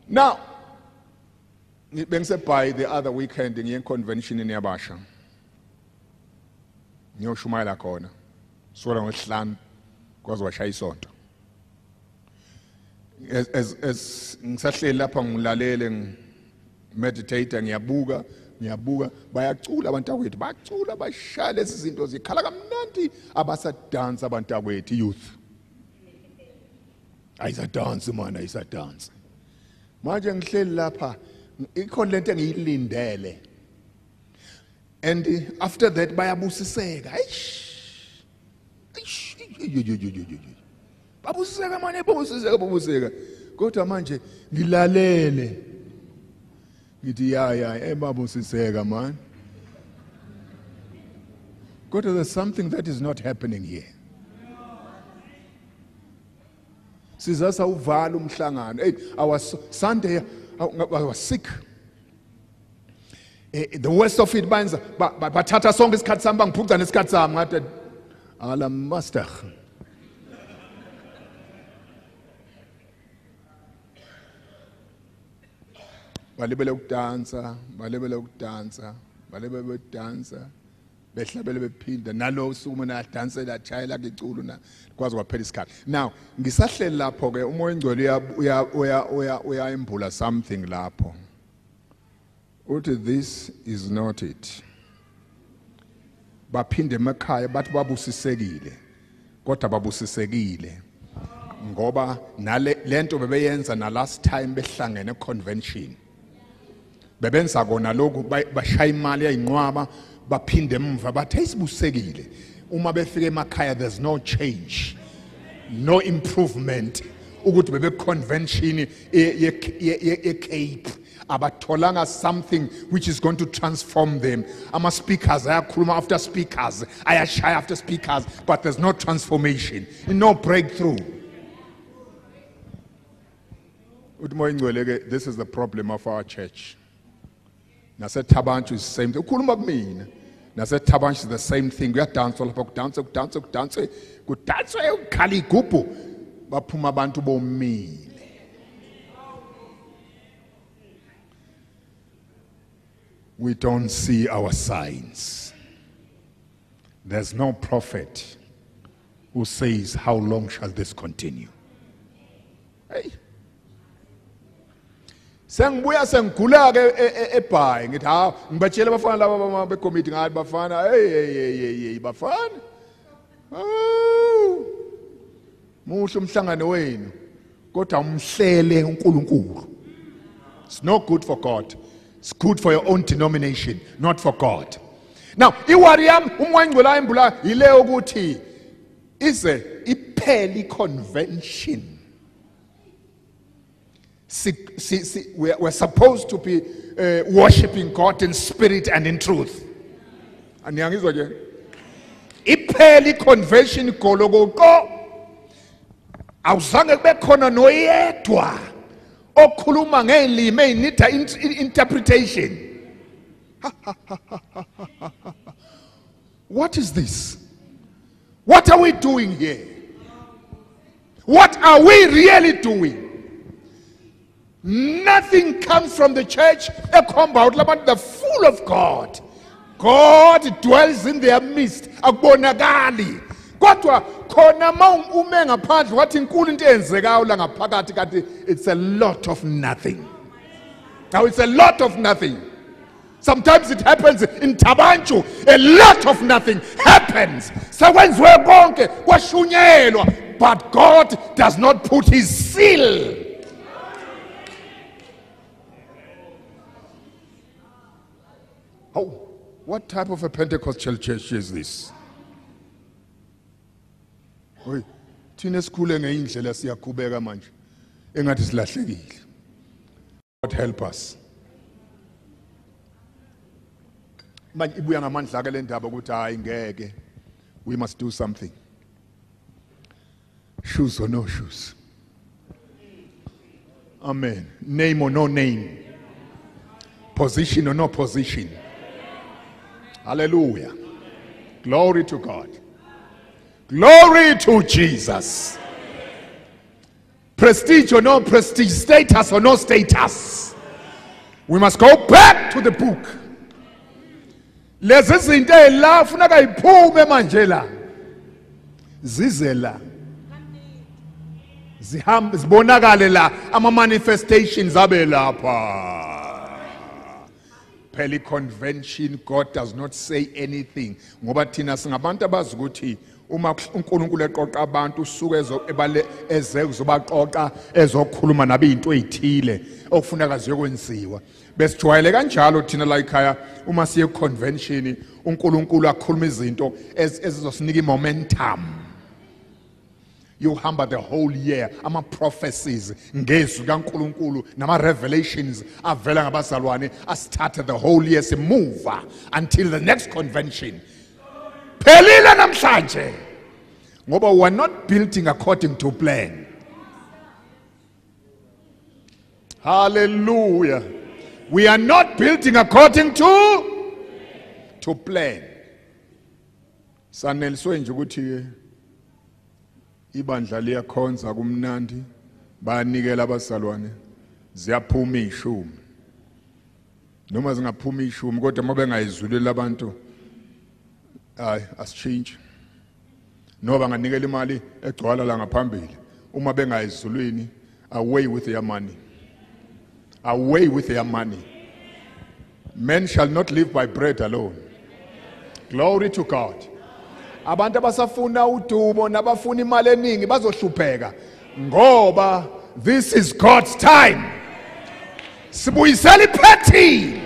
Now, by the other weekend ngiye convention in Yabasha. Ngiyoshumayela khona. Sola ngesihlanu kwaze washaya isonto. As ngisahleli lapha ngilalele meditate ngiyabuka bayacula abantakwethu bacula bashaya lezi zinto zikhala kamnandi abasadance abantakwethu youth. Ayisadance man, ayisadance. Manje ngihleli lapha ikhona lento engiyilindele, and after that bayabusiseka. Babusiseka manje, babusiseka kodwa manje ngilalele ngithi ya babusiseka man, kodwa there's something that is not happening here. Sizasa uvala umhlangano. I was Sunday, I was sick. The worst of it binds, but bathatha sonke isikhathi sami bangiphunza nesikhathi sami ngathi ala master. Balebele ukudansa, behlabele bephinda nalo usuku nadanse la chayela iculo na kwazi kwaphela isikhathi. Now ngisahleli lapho ke umoya ingcwele uya imbula something lapho. Uthi this is not it. Baphinde emakhaya bathi babusisekile. Kodwa babusisekile ngoba nale lento bebeyenza na last time behlangene convention. Bebenza kona lokhu bashaya imali yayinqwaba baphinde emva bathi isibusekile. Uma befike emakhaya there's no change, no improvement. Ukuthi bebe convention ye Cape abatholanga something which is going to transform them. Ama speakers ayakhuluma after speakers, ayashaya after speakers, but there's no transformation, no breakthrough. This is the problem of our church. Nase Tabanchu is the same thing. Ukhuluma kumina. Nase Tabanchu is the same thing. Kuyadance lapha kudance. Kudance ukhala igubhu. Baphuma abantu bomile. We don't see our signs. There's no prophet who says, how long shall this continue? Hey. Sengibuya sengigula ke eBhayi ngithi ha ngibatshela abafana laba be committee ngathi bafana hey bafana muhle umhlangano wenu kodwa umhlele uNkulunkulu. It's not good for God. It's good for your own denomination, not for God. Now iwari yami umoya ingcwele imbula ile ukuthi ize ipheli convention. We're supposed to be worshiping God in spirit and in truth. Aniyangizwa nje? Ipheli convention golokoko. Awuzange kube khona noyedwa okhuluma ngelimi enida interpretation. What is this? What are we doing here? What are we really doing? Nothing comes from the church about the full of God. God dwells in their midst. Akubonakali. Kodwa khona ume ngaphandle wathi inkulu into eyenzekayo la ngaphakathi kanti it's a lot of nothing. Now it's a lot of nothing. Sometimes it happens in Tabanchu. A lot of nothing happens. Sekwenziwe konke kwashunyelwa, but God does not put his seal Oh, what type of a Pentecostal church is this? Oy, thina sikhule ngeindlela siyaqhubeka manje engathi silahlekile. God help us. Manje ibuya ngamandla ke le ndaba ukuthi hayi ngeke. We must do something. Shoes or no shoes. Amen. Name or no name. Position or no position. Hallelujah. Glory to God. Glory to Jesus. Prestige or no prestige, status or no status. We must go back to the book. Lezi zinto ezila funeka iphume manje la. Zizela. Zihamba zibonakale la ama manifestations abe lapha. Peli convention, God does not say anything. Ngoba thina singabantu abazi ukuthi uma uNkulunkulu eqoqa abantu usuke ezokuzobaqoqa ezokhuluma nabe into ezithile okufuneka ziyokwenziwa. Besijwayele kanjalo thina la ekhaya uma siye convention uNkulunkulu akhuluma izinto ezizosinika momentum. You hamba the whole year ama prophecies ngezwi kaNkulunkulu nama revelations avela ngabazalwane started the whole year move until the next convention. Phelile namhlanje ngoba we are not building according to plan. Hallelujah. We are not building according to plan. Saneliswe nje ukuthi ibandla liyakhonza kumnandi bayanikela abazalwane ziyaphuma ishumi noma zingaphuma ishumi kodwa uma bengayizuleli abantu asichange noba nganikela imali egcwala la ngaphambili uma bengayizulwini away with your money, away with your money. Men shall not live by bread alone. Glory to God. Abantu abasafuna udumo nabafuna imali eningi bazohlupheka ngoba this is God's time. Sibuyisela iphethi.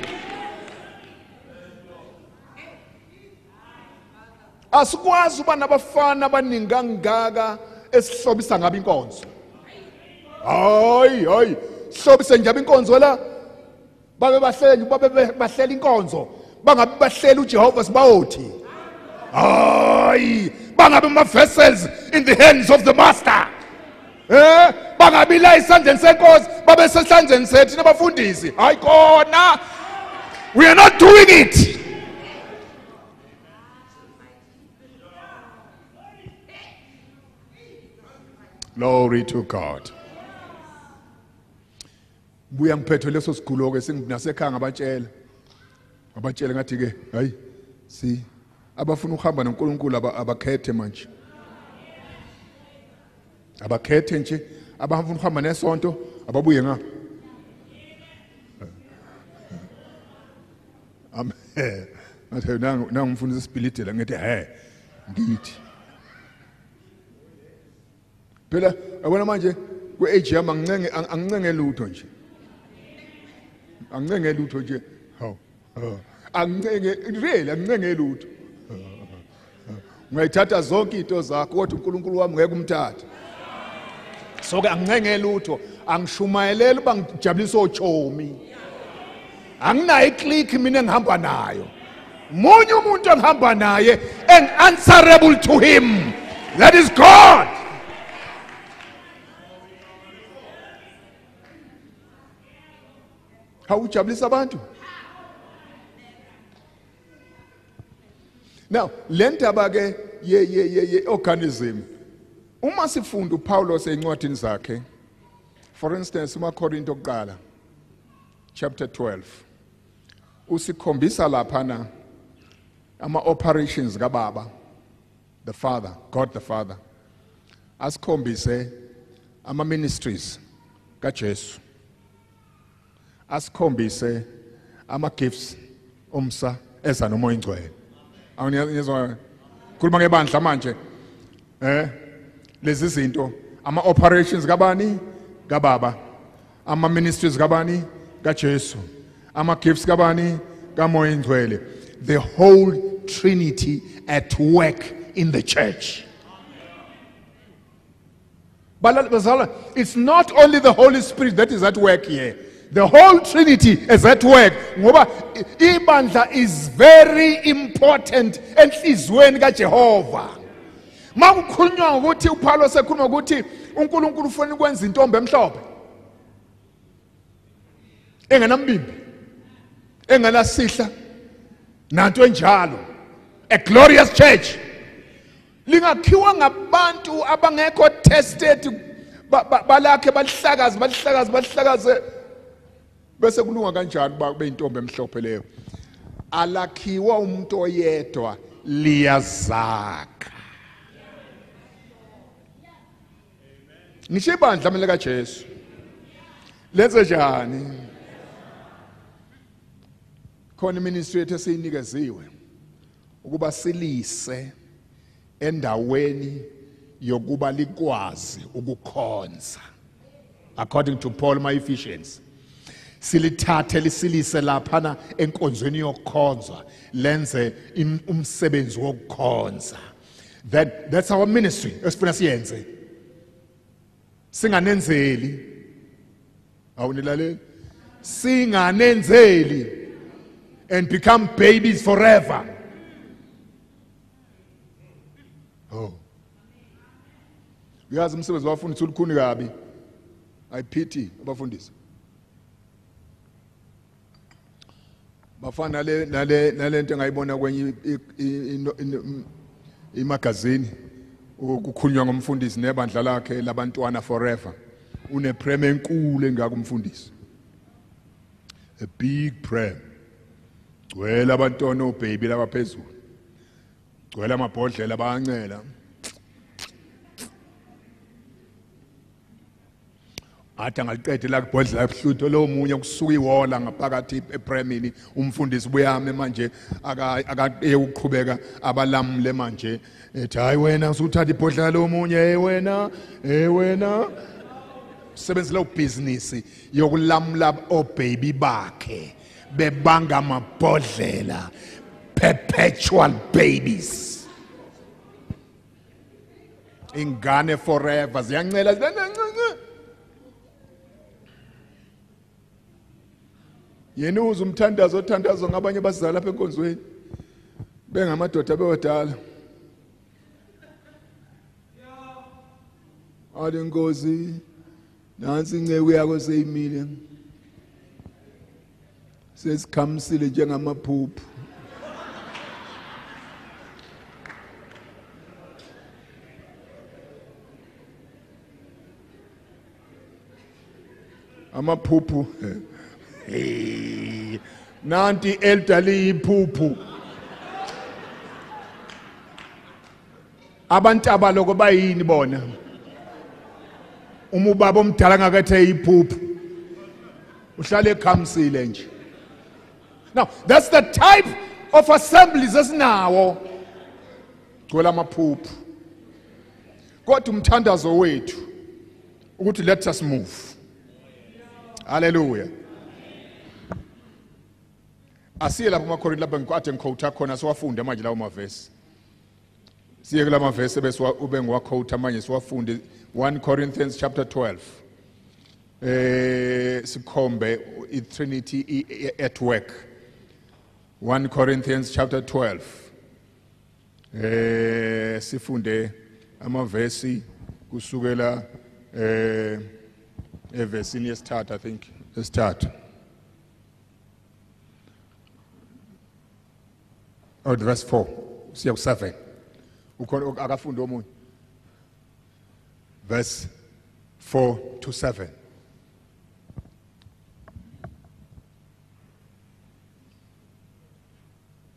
Asikwazi uba nabafana abaningi kangaka esihlobisa ngabe inkonzo. Hayi, sihlobise nje inkonzo la babe bahlela inkonzo bangabe bahlela uJehova sibawothi. Ay, bangabe ma vessels in the hands of the master. Bangabe la isandleni senkosi babe sesandleni sethu nabafundisi. Hayi khona. We are not doing it. Glory to God. Buya ngiphethe leso sigqulo ke singinasekhaya ngabatshela ngathi ke hayi si abafuna ukuhamba noNkulunkulu abakhethe manje. Abakhethe nje abafuna ukuhamba nesonto ababuye nga. Amen. Ngathi nangu ngifundisa isipilitela ngithi ngithi. Phela abona manje kwe-AGM angincenge lutho nje. Angincenge lutho nje. Hawu. Angincenge lutho. Ngiyithatha zonke into zakho kodwa uNkulunkulu wami ngeke umthathe. So ke angincenge lutho, angishumayelele uba ngijabulisa ochomi. Anginayo iclick mina engihamba nayo. Munye umuntu engihamba naye and answerable to him. That is God. Hawujabulisa abantu. Now, lendaba ke ye organism. Uma sifunda uPaulos encwadini zakhe, for instance, uMakorinto okuqala chapter 12. Usikhombisa laphana ama operations kaBaba, the Father, God the Father. Asikhombise ama ministries kaJesu. Asikhombise ama gifts umsa eza nomoya ingcwele. Awuniyezwa khuluma ngebandla manje lezi zinto ama operations kabani kaBaba, ama ministries kabani kaJesu, ama gifts kabani kaMoya Ingcwele, the whole Trinity at work in the church. But it's not only the Holy Spirit that is at work here. The whole Trinity is at work. Ngoba ibandla is very important enhlizweni kaJehova. Makukhulunywa ukuthi uPaulo sekhuluma ukuthi uNkulunkulu ufuna ukwenza intombi emhlophe. Enganambimbi. Enganasihla. Nanto enjalo. A glorious church. Lingakhiwa ngabantu abangekho tested balakhe balihlakaze bese kulunga kanjani ba kube intombi emhlophe leyo. Alakhiwa umuntu oyedwa liyazakha. Ngisho ibandla mele kaJesu lenze njani? Khona ministry yethu esiyinikeziwe ukuba silise endaweni yokuba likwazi ukukhonza, according to Paul my Ephesians. Silithathe lisilise laphana enkonzweni yokukhonza lenze umsebenzi wokukhonza. That's our ministry esifuna siyenze. Singanenzeli. Awunilaleli? Singanenzeli and become babies forever. Oh. Uyazi umsebenzi wabafundisi ulukhuni kabi. I pity abafundisi. Bafana nalento engayibona kwenye imagazini ukukhulunywa ngomfundisi nebandla lakhe labantwana forever. Une prem enkulu engaka umfundisi. A big prem. Gcwele abantwana obaby labaphezulu. Gcwele amabhodlela bayancela. Athi angaliqede la kubhodlela ebuhlutho lo munye kusuka iwola ngaphakathi epremini umfundisi buyame manje aka ukuqhubeka abalamule manje ethi hayi wena usuthatha ibhodlela lo munye wena sebenzela ubusiness yokulamula obaby bakhe bebanga amabhodlela perpetual babies ingane forever ziyancela yena uza umthandazo ngabanye bazizala lapha enkonzweni bengamadoda abodala ale Nkosi nansi inceke yakho seyimile sesikhamsile njengamaphuphu amaphuphu nanti elderly iphuphu abantu abaloko bayini bona uma ubaba omdala ngakethe iphuphu uhlale ekhamsile nje. Now that's the type of assemblies esinawo gcola amaphuphu kodwa umthandazo wethu ukuthi let us move. Hallelujah. Asiye lapho maKorinte lapha ngikade ngiquote khona siwafunde manje lawo mavesi. Siye kula mavesi bese ube ngiwaquote manje siwafunde 1 Corinthians chapter 12. Sikhombe iTrinity at work. 1 Corinthians chapter 12. Sifunde amavesi kusukela evesini yesithathu I think yesithathu. Oh, verse 4. Siya ku7. Ukhona akafunda omunye. Verse 4 to 7.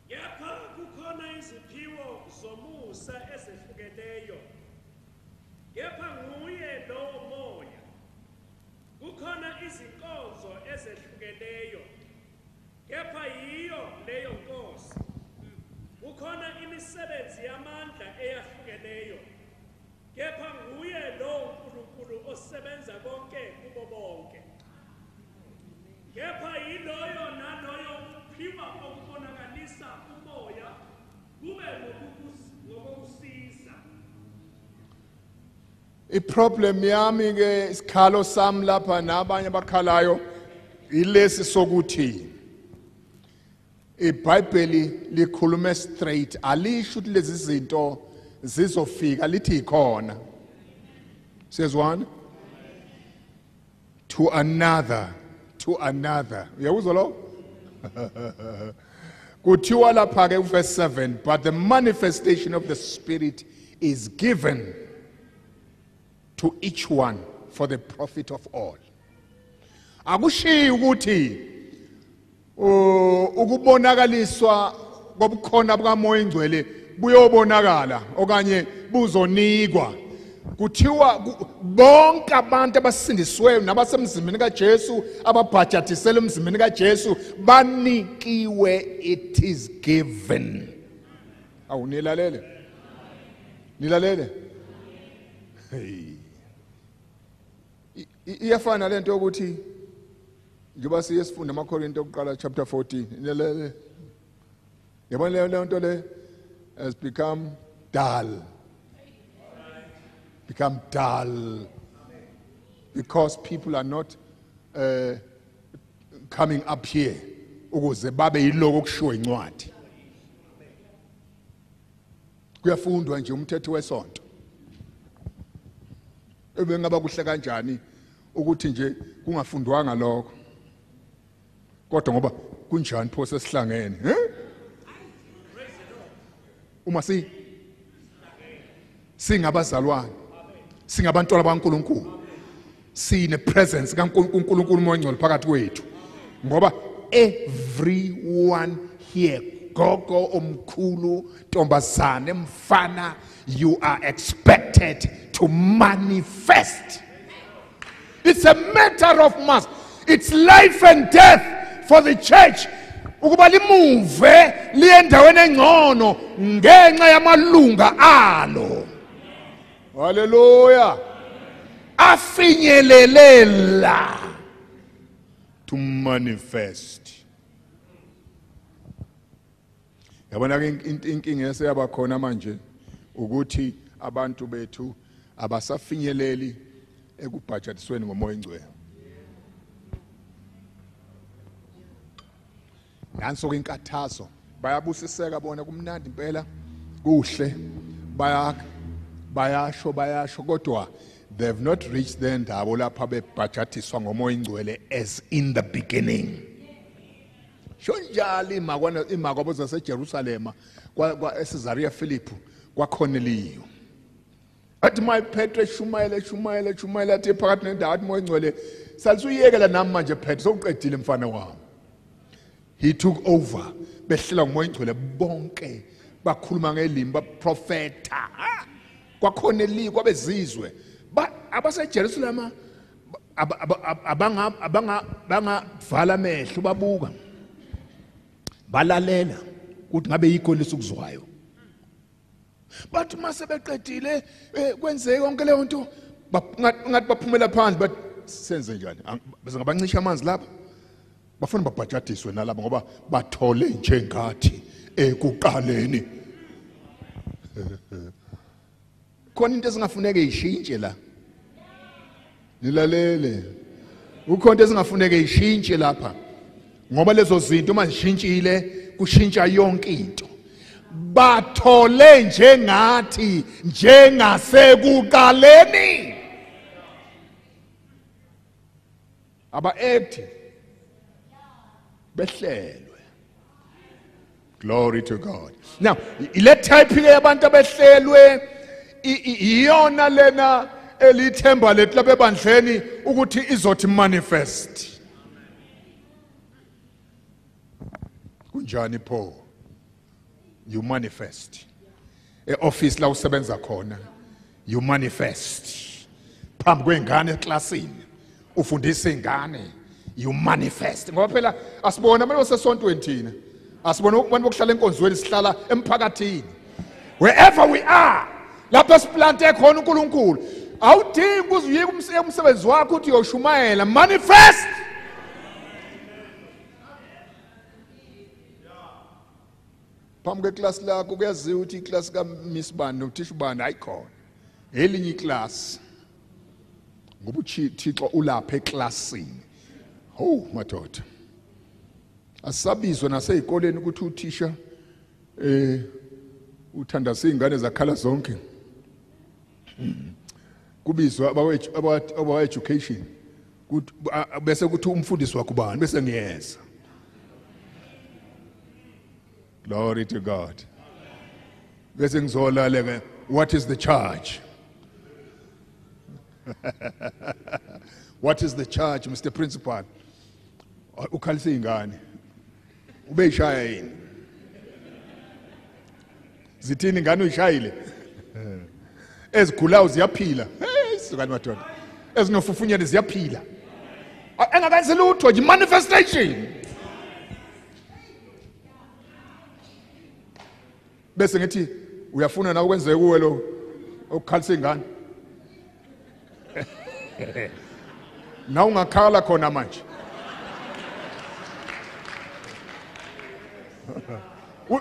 Kepha kukhona iziphiwo zomusa ezehlukeneyo. Kepha nguye lowo moya. Kukhona izinkonzo ezehlukeneyo. Kepha yiyo leyo nkosi. Kukhona imisebenzi yamandla eyahlukeneyo. Kepha nguye lo uNkulunkulu osebenza konke kubo bonke. Kepha yiloyo naloyo uphiwa kubonakalisa umoya kube ngokusiza. I-problem yami ke isikhalo sami lapha nabanye abakhalayo ilesi sokuthi iBhayibheli likhuluma straight, alisho ukuthi lezi zinto zizofika, lithi ikhona. Siyezwana? To another. Uyakuzwa lo? Kuthiwa lapha ke verse 7, but the manifestation of the Spirit is given to each one for the profit of all. Akushiyi ukuthi ukubonakaliswa kobukhona bukaMoya Ingcwele buyobonakala okanye buzonikwa. Kuthiwa bonke abantu abasindisweyo nabasemzimbeni kaJesu ababhajatisela emzimbeni kaJesu banikiwe, it is given. Awunilalele? Nilalele? Hey. Iyafana lento ukuthi njengoba siyesifunda amaKorinto okuqala chapter 14. Nilalele? Yabona le nto le has become dull. Become dull because people are not coming up here ukuze babe yiloko okushiwo incwadi. Kuyafundwa nje umthetho wesonto. Ebengaba kuhle kanjani ukuthi nje kungafundwanga lokho. Kodwa ngoba kunjani pho sesihlangene, uma singabazalwane, singabantwana bakaNkulunkulu, sine presence kaNkulunkulu Moya Ngcwele phakathi kwethu, ngoba everyone here, gogo, omkhulu, ntombazane, mfana, you are expected to manifest. It's a matter of must. It's life and death for the church ukuba limuve liye endaweni engcono ngenxa yamalunga alo. Hallelujah. Afinyelelela to manifest. Yabona ke inkinga eseyaba khona manje ukuthi abantu bethu abasafinyeleli ekubhajatisweni ngoMoya Ingcwele. Nanso inkathazo bayabusiseka bona kumnandi impela kuhle bayasho kodwa they've not reached the ndabo lapha bebhajatiswa ngoMoya Ingcwele as in the beginning. Shonjali imakwabo zaseJerusalema kwa eCaesarea Philippi kwa Cornelius. Athi mayiPetro shumayela athi phakathi nendawo athi Moya Ingcwele salisuyekela nami manje Petro sokuqedile mfana wami. He took over. Behlela ngoMoya Ingcwele bonke bakhuluma ngelimi baprofeta. Kwakhoneli kwabezizwe. AbaseJerusalem bangavala amehlo babuka. Balalela ukuthi ngabe yikho lesukuzwayo. Bathi mase beqedile kwenzeke konke leyo nto ngathi baphumela phandle but senze njani? Bese ngabancisha amanzi lapha. Bafuna babhajatiswe nalabo ngoba bathole nje ngathi ekuqaleni. Khona into ezingafuneke ishintshe la. Nilalele. Ukhona into ezingafuneke ishintshe lapha. Ngoba lezo zinto uma zishintshile kushintsha yonke into. Bathole nje ngathi njengasekuqaleni. Aba active. Behlelwe. Glory to God. Now, ile type yabantu abehlelwe iyona lena elithemba lethu lapha ebandleni ukuthi izothi manifest. Kunjani pho? You manifest. E-office la usebenza khona, you manifest. Phambi kwengane eklasini ufundisa ingane, you manifest. Ngoba phela asibona abantu basesontweni thina. Asibona abantu bokuhlala enkonzweni sihlala emphakathini. Wherever we are, lapho siplante khona uNkulunkulu, awudingi ukuzuyeka umsebenzi wakho uthi uyoshumayela, manifest. phambi kweclass lakho kuyaziwa ukuthi iclass kaMiss Bani noThisha Bani ayikhona elinye iclass ngoba uThixo ulapha eclassini madoda asabizwe nasezikoleni ukuthi uthisha uthanda izingane zakhala zonke kubizwa aba education bese kuthi umfundisi wakho bani bese ngiyeza. Glory to God. Bese ngizolale ke what is the charge? What is the charge, Mr. Principal? Ukhalisa ingane ube ishaya yini zithini ingane uyishayile ezigulayo ziyaphila isukani madoda ezinofufunyane ziyaphila engakayenzi lutho nje manifestation bese ngithi uyafuna na ukwenze kuwe lo ukukhalisa ingane na ungakhala khona manje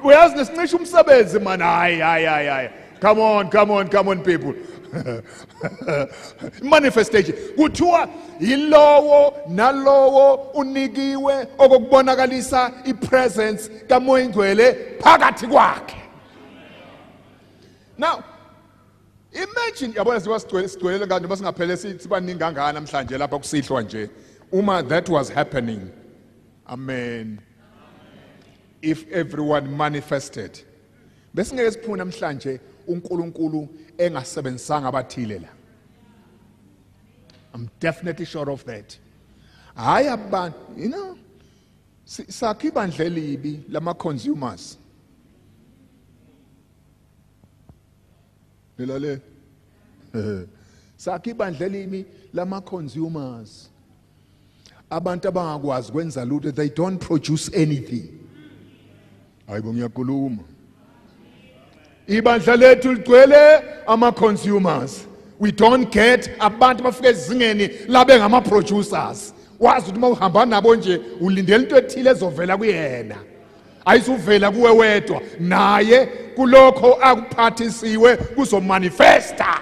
uyazi nesincisha umsebenzi man hayi come on people manifestation kuthiwa yilowo nalowo unikiwe okubonakalisa ipresence kaMoya Ngcwele phakathi kwakhe. Now imagine yabona siwasigcwele kanti basingaphele sibaningi kangaka namhlanje lapha kusihlwa nje uma that was happening. Amen. If everyone manifested bese ngeke siphuma namhlanje uNkulunkulu engasebenzisanga abathile la. I'm definitely sure of that. Hayi abantu sakhe ibandla elibi lama consumers. Lelale sakhe ibandla elibi lama consumers. Abantu abangakwazi kwenza lutho, they don't produce anything. Hayibo ngiyakhuluma. Ibandla lethu ligcwele ama consumers. We don't get abantu bafike ezingeni labe ngama producers. Wazi ukuthi mawuhamba nabo nje ulindele into ethile ezovela kuyena. Ayisuvela kuwe wedwa, naye kulokho akuphathisiwe kuzomanifesta.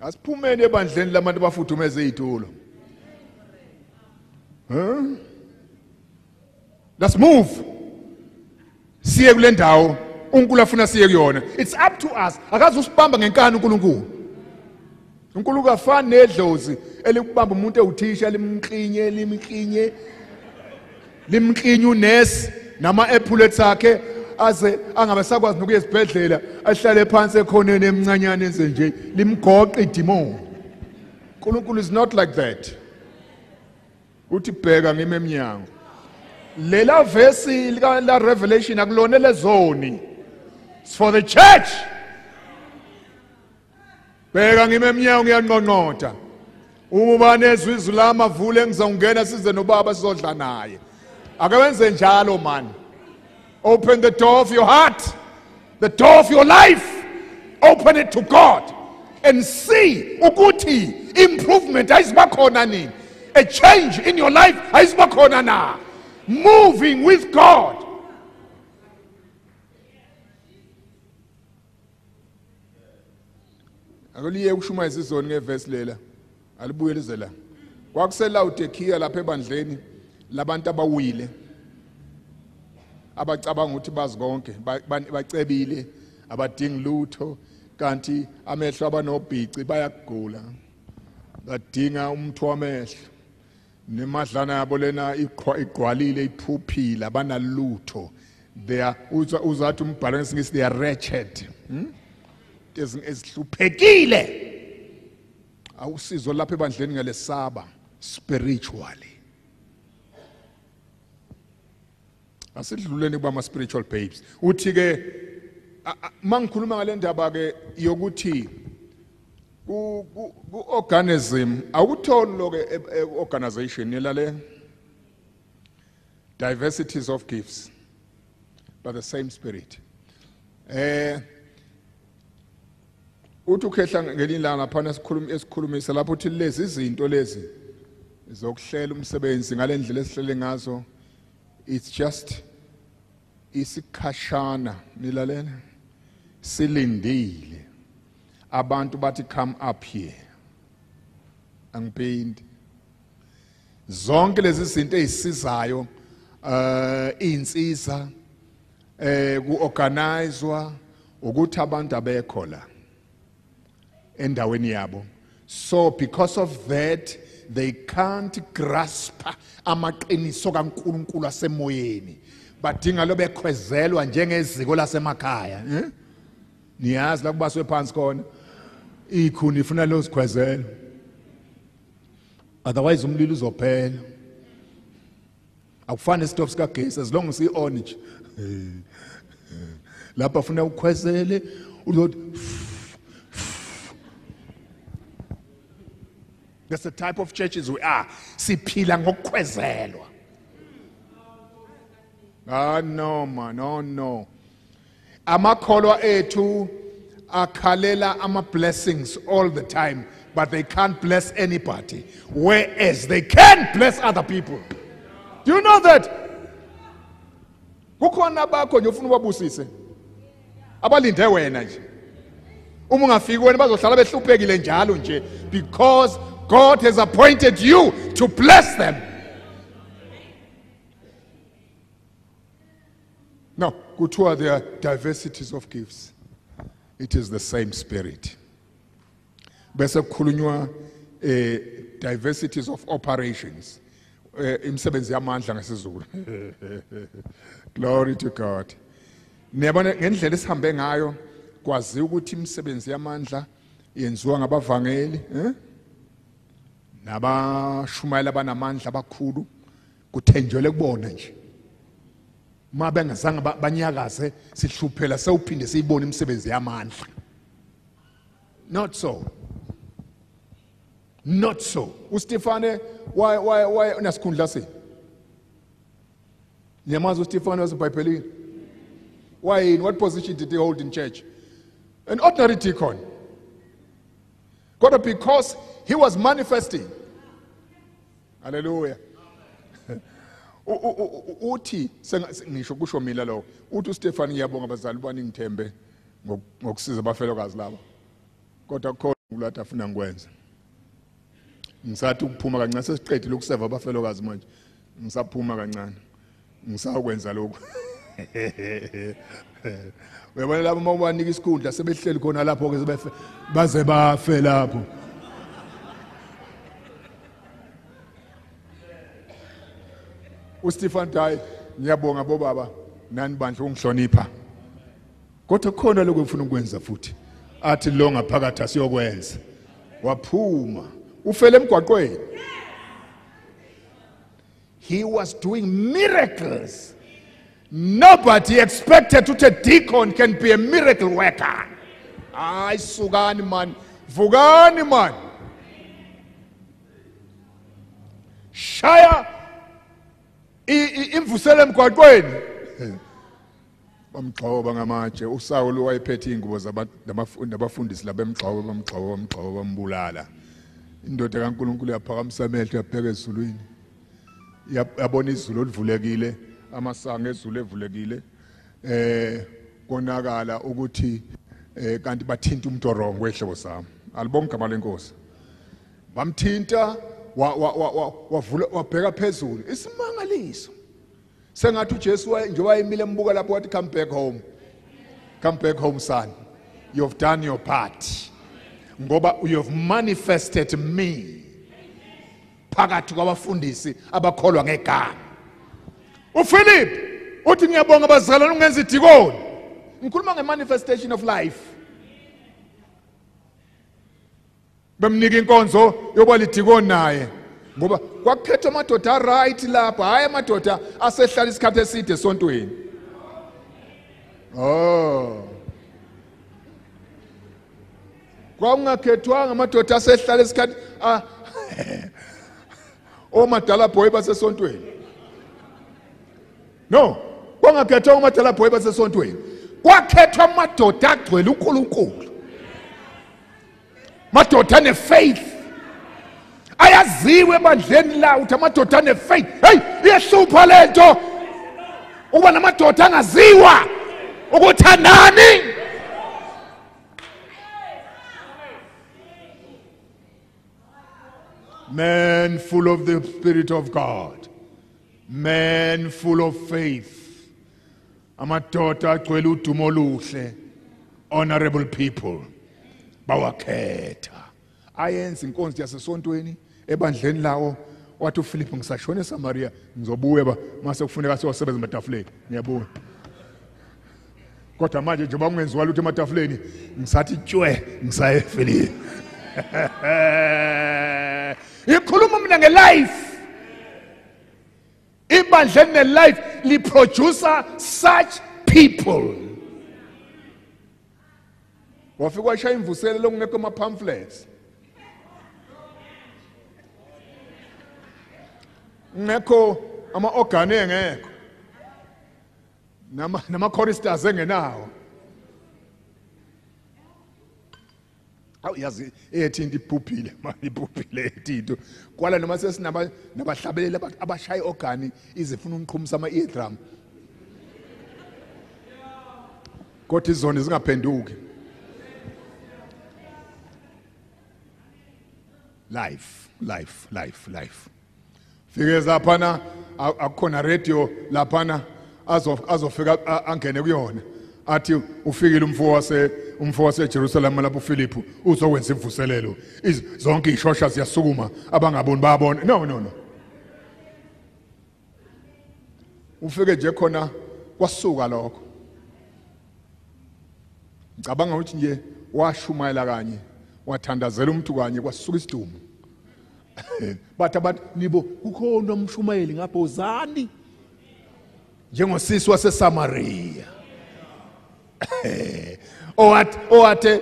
Asiphumeni ebandleni labantu bafudumeza izitulo. Let's move. Siye kule ndawo uNkulunkulu afuna siye kuyona. It's up to us. Akaze usibamba ngenkani uNkulunkulu. uNkulunkulu afana nedlozi elikubamba umuntu ewuthisha limklinye unesi nama epaulets akhe aze angabe sakwazi nokuya esibhedlela ahlale phansi ekhoneni emncanyane enze nje limgoqa idemon. uNkulunkulu is not like that. Uthi bheka ngime eminyango. Lela verse la Revelation akulona lezoni. It's for the church. Bheka ngime eminyango ngiyanqonqotha. Uma banezwi izwi lami avule ngizongena size nobaba sizodla naye. Akawenze njalo man. Open the door of your heart, the door of your life. Open it to God and see ukuthi improvement ayizibakhona nini. A change in your life ayizibakhona na. Moving with God. Akuliye ukushumayeza izoni ngeverse lela. Alibuye lizela. Kwakusela uTekiya lapha ebandleni labantu abawile. Abacabanga ukuthi bazi konke, bacebile, abadingi lutho, kanti amehlo abanobhici bayagula. Badinga umuntu wamehlo. Nemadlana yabo lena igqwalile iphuphile abanalutho. They are uzathi umbhalo ngesingisi they are wretched. Ezihluphekile. Awusizo lapha ebandleni ngalesaba spiritually. Asidluleni kuba ama spiritual babes. Uthi ke mangikhuluma ngale ndaba ke yokuthi ku organism awutholi lo ke organization yelale diversities of gifts but the same spirit. Uthi ukhehla ngelinye ilanga phana esikhulumisa lapho uthi lezi izinto lezi zokuhlela umsebenzi ngalendlela esihlele ngazo, it's just isikhashana, nilalela, silindile abantu bathi come up here. Angipindi zonke lezi zinto ezisizayo insiza ku-organizewa ukuthi abantu abekho la endaweni yabo. So because of that they can't grasp amaqiniso kaNkulunkulu asemoyeni, badinga lo bekhwezelwa njengeziko lasemakhaya. Niyazi la kubaswe phansi khona ikhuni ifuna lo sikhwezela, otherwise umlilo uzophela. Akufani stop sikagesi as long as i-orange lapha funa ukhwezele uzothi. That's the type of churches we are. Siphila ngokukhwezelwa. No man, no. Amakholwa ethu akhalela ama blessings all the time, but they can't bless anybody, whereas they can bless other people. Do you know that? Kukhona bakho nje ufuna ubabusise abalinde wena nje. Uma ungafiki wena bazohlala behluphekile njalo nje, because God has appointed you to bless them. No, kuthiwa there are diversities of gifts. It is the same spirit. Bese kukhulunywa diversities of operations. Imsebenzi yamandla ngesizulu. Glory to God. Niyabona ngendlela esihambe ngayo kwazi ukuthi imsebenzi yamandla yenziwa ngabavangeli, nabashumayela banamandla abakhulu, kuthenjelwe kubona nje. Ma bengazange banyakaze sihluphela sewuphinde siyibone imsebenzi yamandla. Not so. Not so. uStefane why unasikhundla se? Niyamazi uStefane waseBhayibhelini? Why, in what position did he hold in church? An ordinary deacon. God, because he was manifesting. Hallelujah. Uthi ngisho kusho mina lo uthi uStefane ngiyabonga abazali bani ngithembe ngokusiza abafelokazi laba, kodwa khona ukulata afuna ngikwenza. Ngisathi ukuphuma kancane sesiqedile ukuseva abafelokazi manje, ngisaphuma kancane ngisakwenza lokho. Uyabona labo uma ubanika isikhundla sebehleli khona lapho ke baze bafe lapho. uStefan Dai ngiyabonga bobaba nani bandla ungihlonipha, kodwa khona lokho ngifuna ukwenza futhi. Athi lo ngaphakathi asiyokwenza, waphuma ufele emgwaqweni. He was doing miracles. Nobody expected to a deacon can be a miracle worker. Ay sugani man, vugani man. Shaya imvusela emgwaqweni. Bamgxoba ngamatshe, uSawulu wayephethe ingubo zabafundisi labemgxoba bambulala. Indoda kaNkulunkulu yaphakamisa amehlo yabheka ezulwini. Yabona izulu olivulekile, amasango ezulu evulekile. Konakala ukuthi kanti bathinta umuntu orongo wehlobo sami. Alibonga igama lenkosi. Bamthinta wavula wabheka phezulu. Isimangaliso. Sengathi uJesu njengoba emile embuka lapho wathi come back home. Come back home son. You have done your part. Ngoba you have manifested me. Phakathi kwabafundisi abakholwa ngegama. uPhilip uthi ngiyabonga abazalwane ungenza idikoni. Ngikhuluma ngemanifestation of life. Bemnika inkonzo yoba lidikoni naye. Ngoba kwakukhethwa amadoda right lapha, hayi amadoda asehlala isikhathi eside esontweni. Kwakungakhethwanga amadoda asehlala isikhathi omadala boy basesontweni. No, kwakungakhethwa omadala boy basesontweni. Kwakhethwa amadoda agcwele uNkulunkulu. Madoda ane faith. ayaziwe ebandleni la uthi amadoda anefaith. Hey, iyehlupha lento ukuba namadoda angaziwa ukuthi anani. Man full of the Spirit of God, man full of faith, amadoda agcwele udumo oluhle, honorable people, bawakhetha. Ayenza inkonzo yasesontweni ebandleni lawo, wathi uPhilip ngisashona eSamaria ngizobuya mase kufuneka siyosebenza ematafuleni. Ngiyabona. Kodwa manje njengoba kungenziwa lutho ematafuleni ngisathi tshwe ngisaye ePhilip. Ikhuluma mina ngelife. Ibandleni nelife liproducer such people. Wafika washaya imvuselelo ngekho ama pamphlets. Ngekho ama organ engekho. Nama choristers engenawo. Awu yazi ethi into iphuphile manje iphuphile etinto kwala noma sesinaba nabahlabeleli abashaya organ izifuna umqhumisa ama eardrum kodwa izona zingaphenduki. Life fike zaphana akukhona radio laphana azofika angene kuyona athi ufikile umfo wase Jerusalem lapho uPhilip uzokwenza imvuselelo zonke ishosha ziyasukuma abangaboni bayabona. No ufike nje khona kwasuka lokho ngicabanga ukuthi nje washumayela kanye wathandazela umuntu kanye kwasuka isidumo. Bathi nibo kukhona umshumayeli ngapho uzani njengosisi waseSamaria. Owathe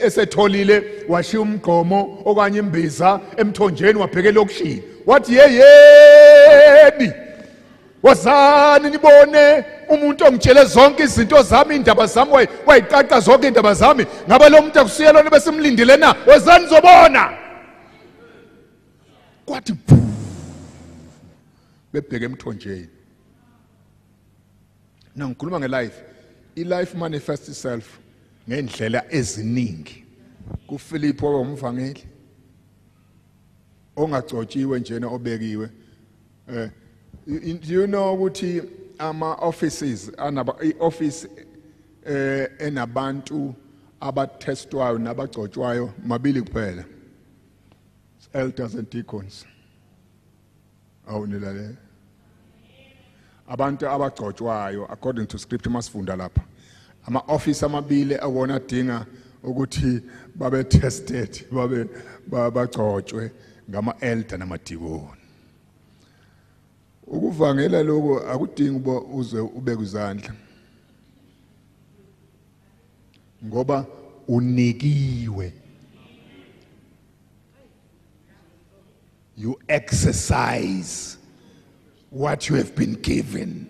esetholile washiya umgqomo okanye imbiza emthonjeni wabhekela okushini wathi yeyeni wazani nibone umuntu ongitshele zonke izinto zami indaba zami wayiqaqa zonke indaba zami ngabe lo muntu akusiyelona besimlindile na wazani zobona kwathi bebheke emthonjeni. Na ngikhuluma ngelife. I-life manifests itself ngendlela eziningi. kuPhilip owumvangeli ongagcotshiwe njena obekiwe. Do you know ukuthi ama offices i-office enabantu abatestwayo nabagcotshwayo mabili kuphela. Elders and deacons. Awunilale. Abantu abagcotshwayo according to scripture masifunda lapha. Ama office amabili awona dinga ukuthi babe tested, babe bagcotshwe ngama elder namadikoni. Ukuvangela lokho akudingi uba uze ube kuzandla. Ngoba unikiwe. You exercise what you have been given.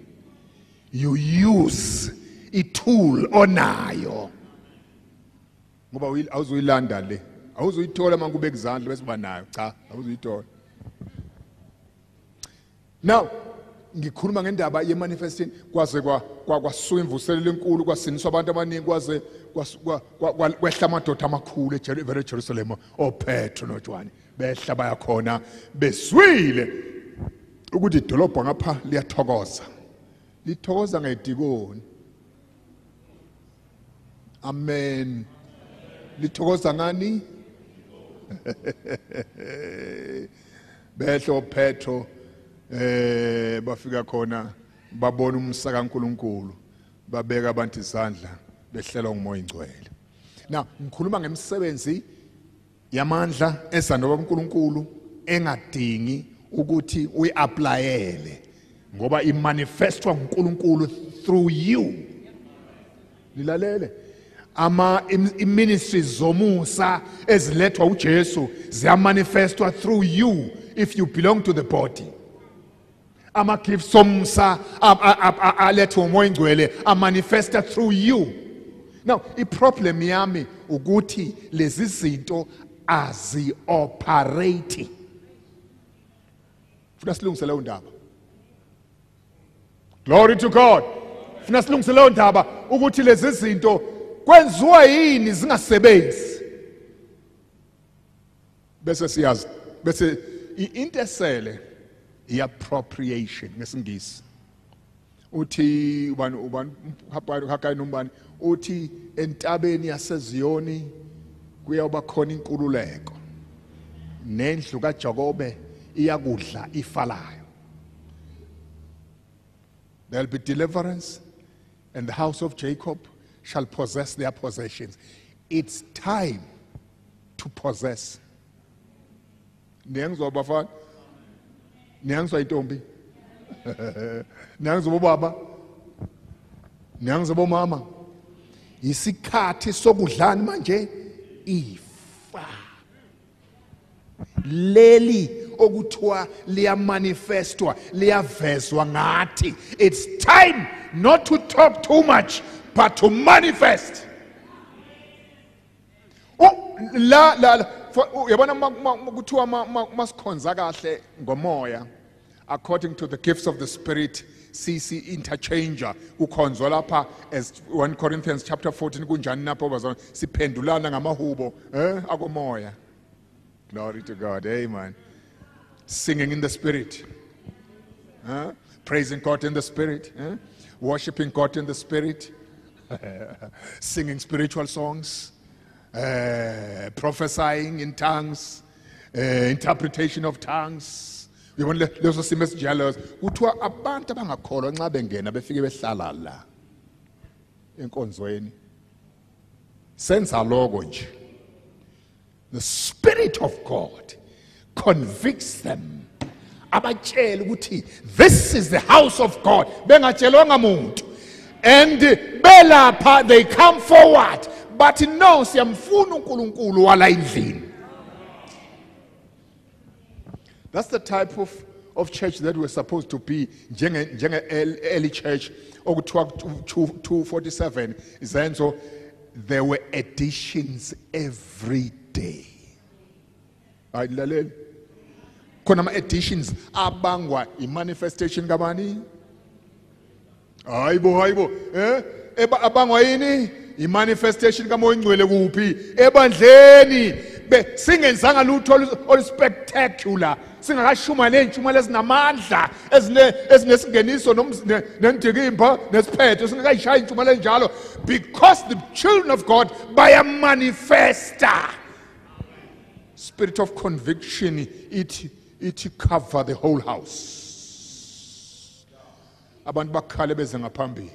You use a tool onayo. Ngoba awuzuyilanda le. Awuzuyithola mangube kuzandla bese banayo. Cha, awuzuyithola. Now, ngikhuluma ngendaba ye manifesting kwaze kwasuka imvuselelo enkulu kwasiniswa abantu abaningi kwaze kwehla amadoda amakhulu eJerusalem oPetro noJohn behla bayakhona beswile ukuthi idolobha ngapha liyathokoza lithokoza ngedikoni. Amen. Lithokoza ngani? Behlo Petro bafika khona babona umsaka kaNkuluNkulu babeka abantu izandla behlelwa ngumoya ingcwele. Now ngikhuluma ngemisebenzi yamandla esanoba uNkulunkulu engadingi ukuthi uyiapplyele ngoba imanifestwa nguNkulunkulu through you. Lilalele ama ministries zomusa ezilethwa uJesu ziyamanifestwa through you if you belong to the body. Ama gifts somsa alethwa umoya ingcwele amanifesta through you. Now iproblem yami ukuthi lezi zinto azioperate. Funa silungise leyo ndaba. Glory to God. Funa silungise leyo ndaba ukuthi lezi zinto kwenziwa yini zingasebenzi. Bese siyazi, bese iintesele i-appropriation ngesingisi. Uthi ubani Hagayi nombani uthi entabeni yaseZiyoni kuyawuba khona inkululeko. Nendlu kaJakobe iyakudla ifalayo. There'll be deliverance and the house of Jacob shall possess their possessions. It's time to possess. Niyangizwa bafana? Niyangizwa intombi? Niyangizwa baba? Niyangizwa bomama? Isikhathi sokudlana manje ifa. Leli okuthiwa liyamanifestwa liyavezwa ngathi. It's time not to talk too much but to manifest. Yabona kuthiwa masikhonza kahle ngomoya according to the gifts of the Spirit. CC interchanger ukhonzwa lapha as 1 Corinthians chapter 14 kunjani napho bazona siphendulana ngamahubo akomoya. Glory to God. Amen. Singing in the Spirit. Praising God in the Spirit. Worshipping God in the Spirit. Singing spiritual songs. Prophesying in tongues. Interpretation of tongues. Yibona leso simo esijalo kuthiwa abantu abangakholwa nxa bengena befike behlala la enkonzweni senza lokho nje. The Spirit of God convicts them. Abatshela ukuthi this is the house of God. Bengatshelwanga muntu. And belapha they come forward. But no, siyamfuna uNkulunkulu wala endlini. That's the type of church that we're supposed to be. Njenge early church okuthiwa 247 izenzo. There were additions every day. Ayilaleli. Khona ama additions abangwa imanifestation kabani? Hayibo. Abangwa yini? Imanifestation kaMoya Ngcwele kuphi? Ebandleni singenzanga lutho oluspectacular. Singakashuma nentshumayelo ezinamandla ezinesingeniso nendikimba nesiphetho singakayishaya intshumayelo enjalo because the children of God bayamanifesta. Spirit of conviction, it cover the whole house. Abantu bakhale beze ngaphambili.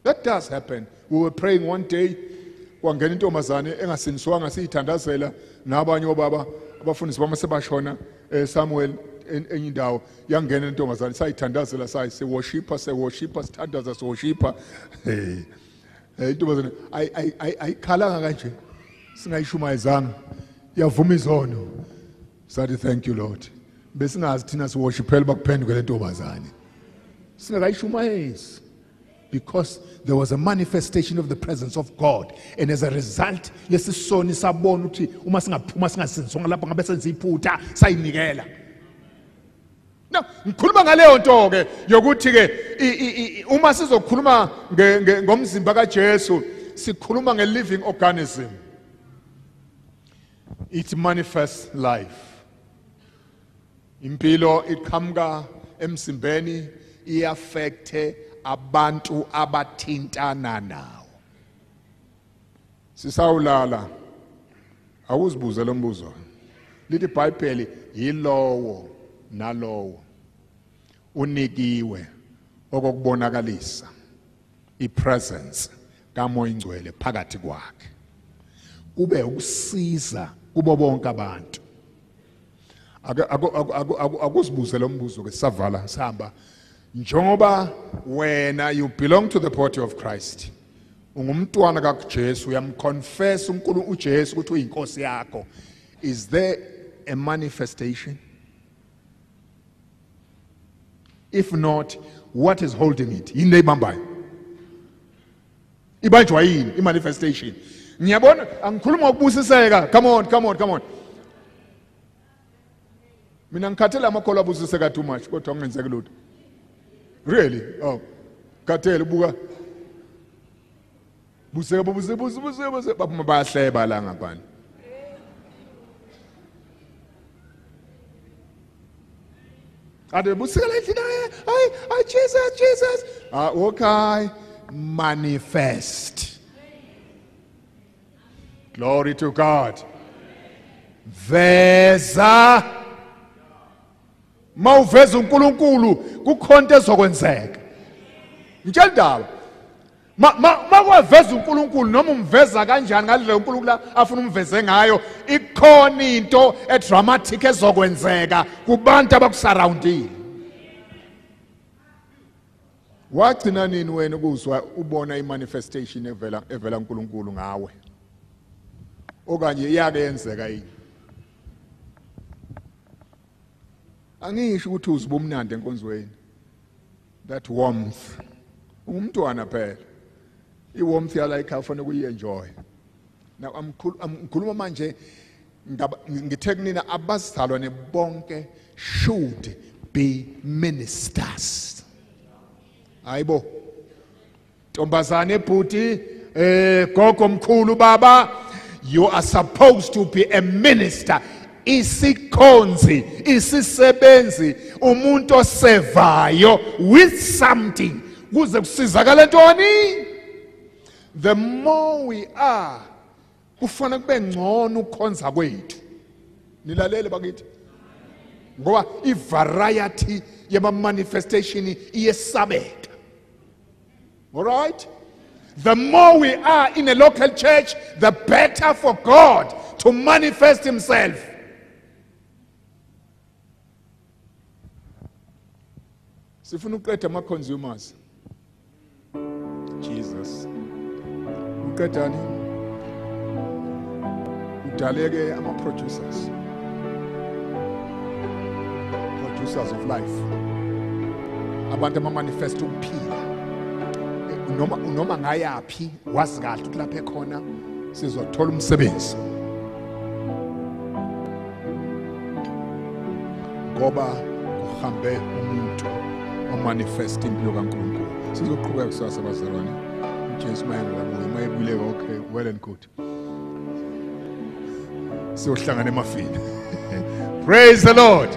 That does happen. We were praying one day, wangena intombazane engasinzwanga siyithandazela nabanye obaba abafundisi bama sebashona Samuel enye indawo yangena intombazane sayithandazela se worshiper sithandaza se worshiper. Intombazane ayikhalanga kanje singayishumayezanga yavuma izono. Sathi thank you Lord. Besingazi thina si worshipela bakuphenduke lentombazane. Singayishumayezi. Because there was a manifestation of the presence of God, and as a result lesisoni sabona ukuthi uma singasinzonga lapha ngabe senza iphutha sayinikela. No, ngikhuluma ngaleyo nto ke yokuthi ke uma sizokhuluma ngomzimba kaJesu sikhuluma nge-living organism. It manifests life. Impilo iqhamuka emzimbeni iaffecte abantu abathintana nawo. Sisawulala awuzibuze lo mbuzo. Lithi iBhayibheli yilowo nalowo unikiwe okubonakalisa ipresence kaMoya Ngcwele phakathi kwakhe. Kube ukusiza kubo bonke abantu. Akuzibuze lo mbuzo ke savala sihamba. Njengoba wena you belong to the body of Christ. Ungumntwana kaJesu uyamconfess uNkulunkulu uJesu ukuthi uyinkosi yakho. Is there a manifestation? If not, what is holding it? Yini ebambayo? Ibanjwa yini imanifestation? Ngiyabona angikhuluma ngokubusiseka. Come on. Mina ngikhathela amakholwa abusiseka too much kodwa ngenzeki lutho. Really? Oh. Khathele buka. Buseka buse baphuma bayahleba la ngaphandle. Ade buseka la endlini ay Jesus. Ah okay. Manifest. Glory to God. Veza mawuveza uNkulunkulu kukhonto ezokwenzeka. Ngitshela indaba. Makwaveza uNkulunkulu noma umveza kanjani ngalelo uNkulunkulu afuna umveze ngayo ikhona into edramatic ezokwenzeka kubantu abakusurroundile. Wagcina nini wena ukuzwa ubona imanifestation evela uNkulunkulu ngawe? Okanye iyake yenzeka yini? Angisho ukuthi uzibe umnandi enkonzweni. That warmth. Umntwana phela. I-warmth yala ekhaya ufanele kuyi-enjoy. Now ngikhuluma manje ngithe kunina abazalwane bonke should be ministers. Hayibo. Ntombazane ebhuti gogo mkhulu baba, you are supposed to be a minister. Isikhonzi, isisebenzi, umuntu osevayo with something kuze kusizakala ntoni. The more we are kufanele kube ngcono ukukhonza kwethu. Nilalele bakithi. Ngoba i-variety yama manifestation iyesabeka. All right? The more we are in a local church, the better for God to manifest himself. Sifuna uqeda ama consumers. Jesus. Uqedani? Udaleke ama producers. Producers of life. Abantu ama manifest ukuphila. Noma ngayaphi wazi kahle ukuthi lapha ekhona sizothola umsebenzi. Ngoba kuhambe umuntu omanifest impilo kaNkulunkulu. Sizoqhubeka kusasa bazalwane. uJesu mayebuyile okay, well and good. Siyohlangana emafini. Praise the Lord.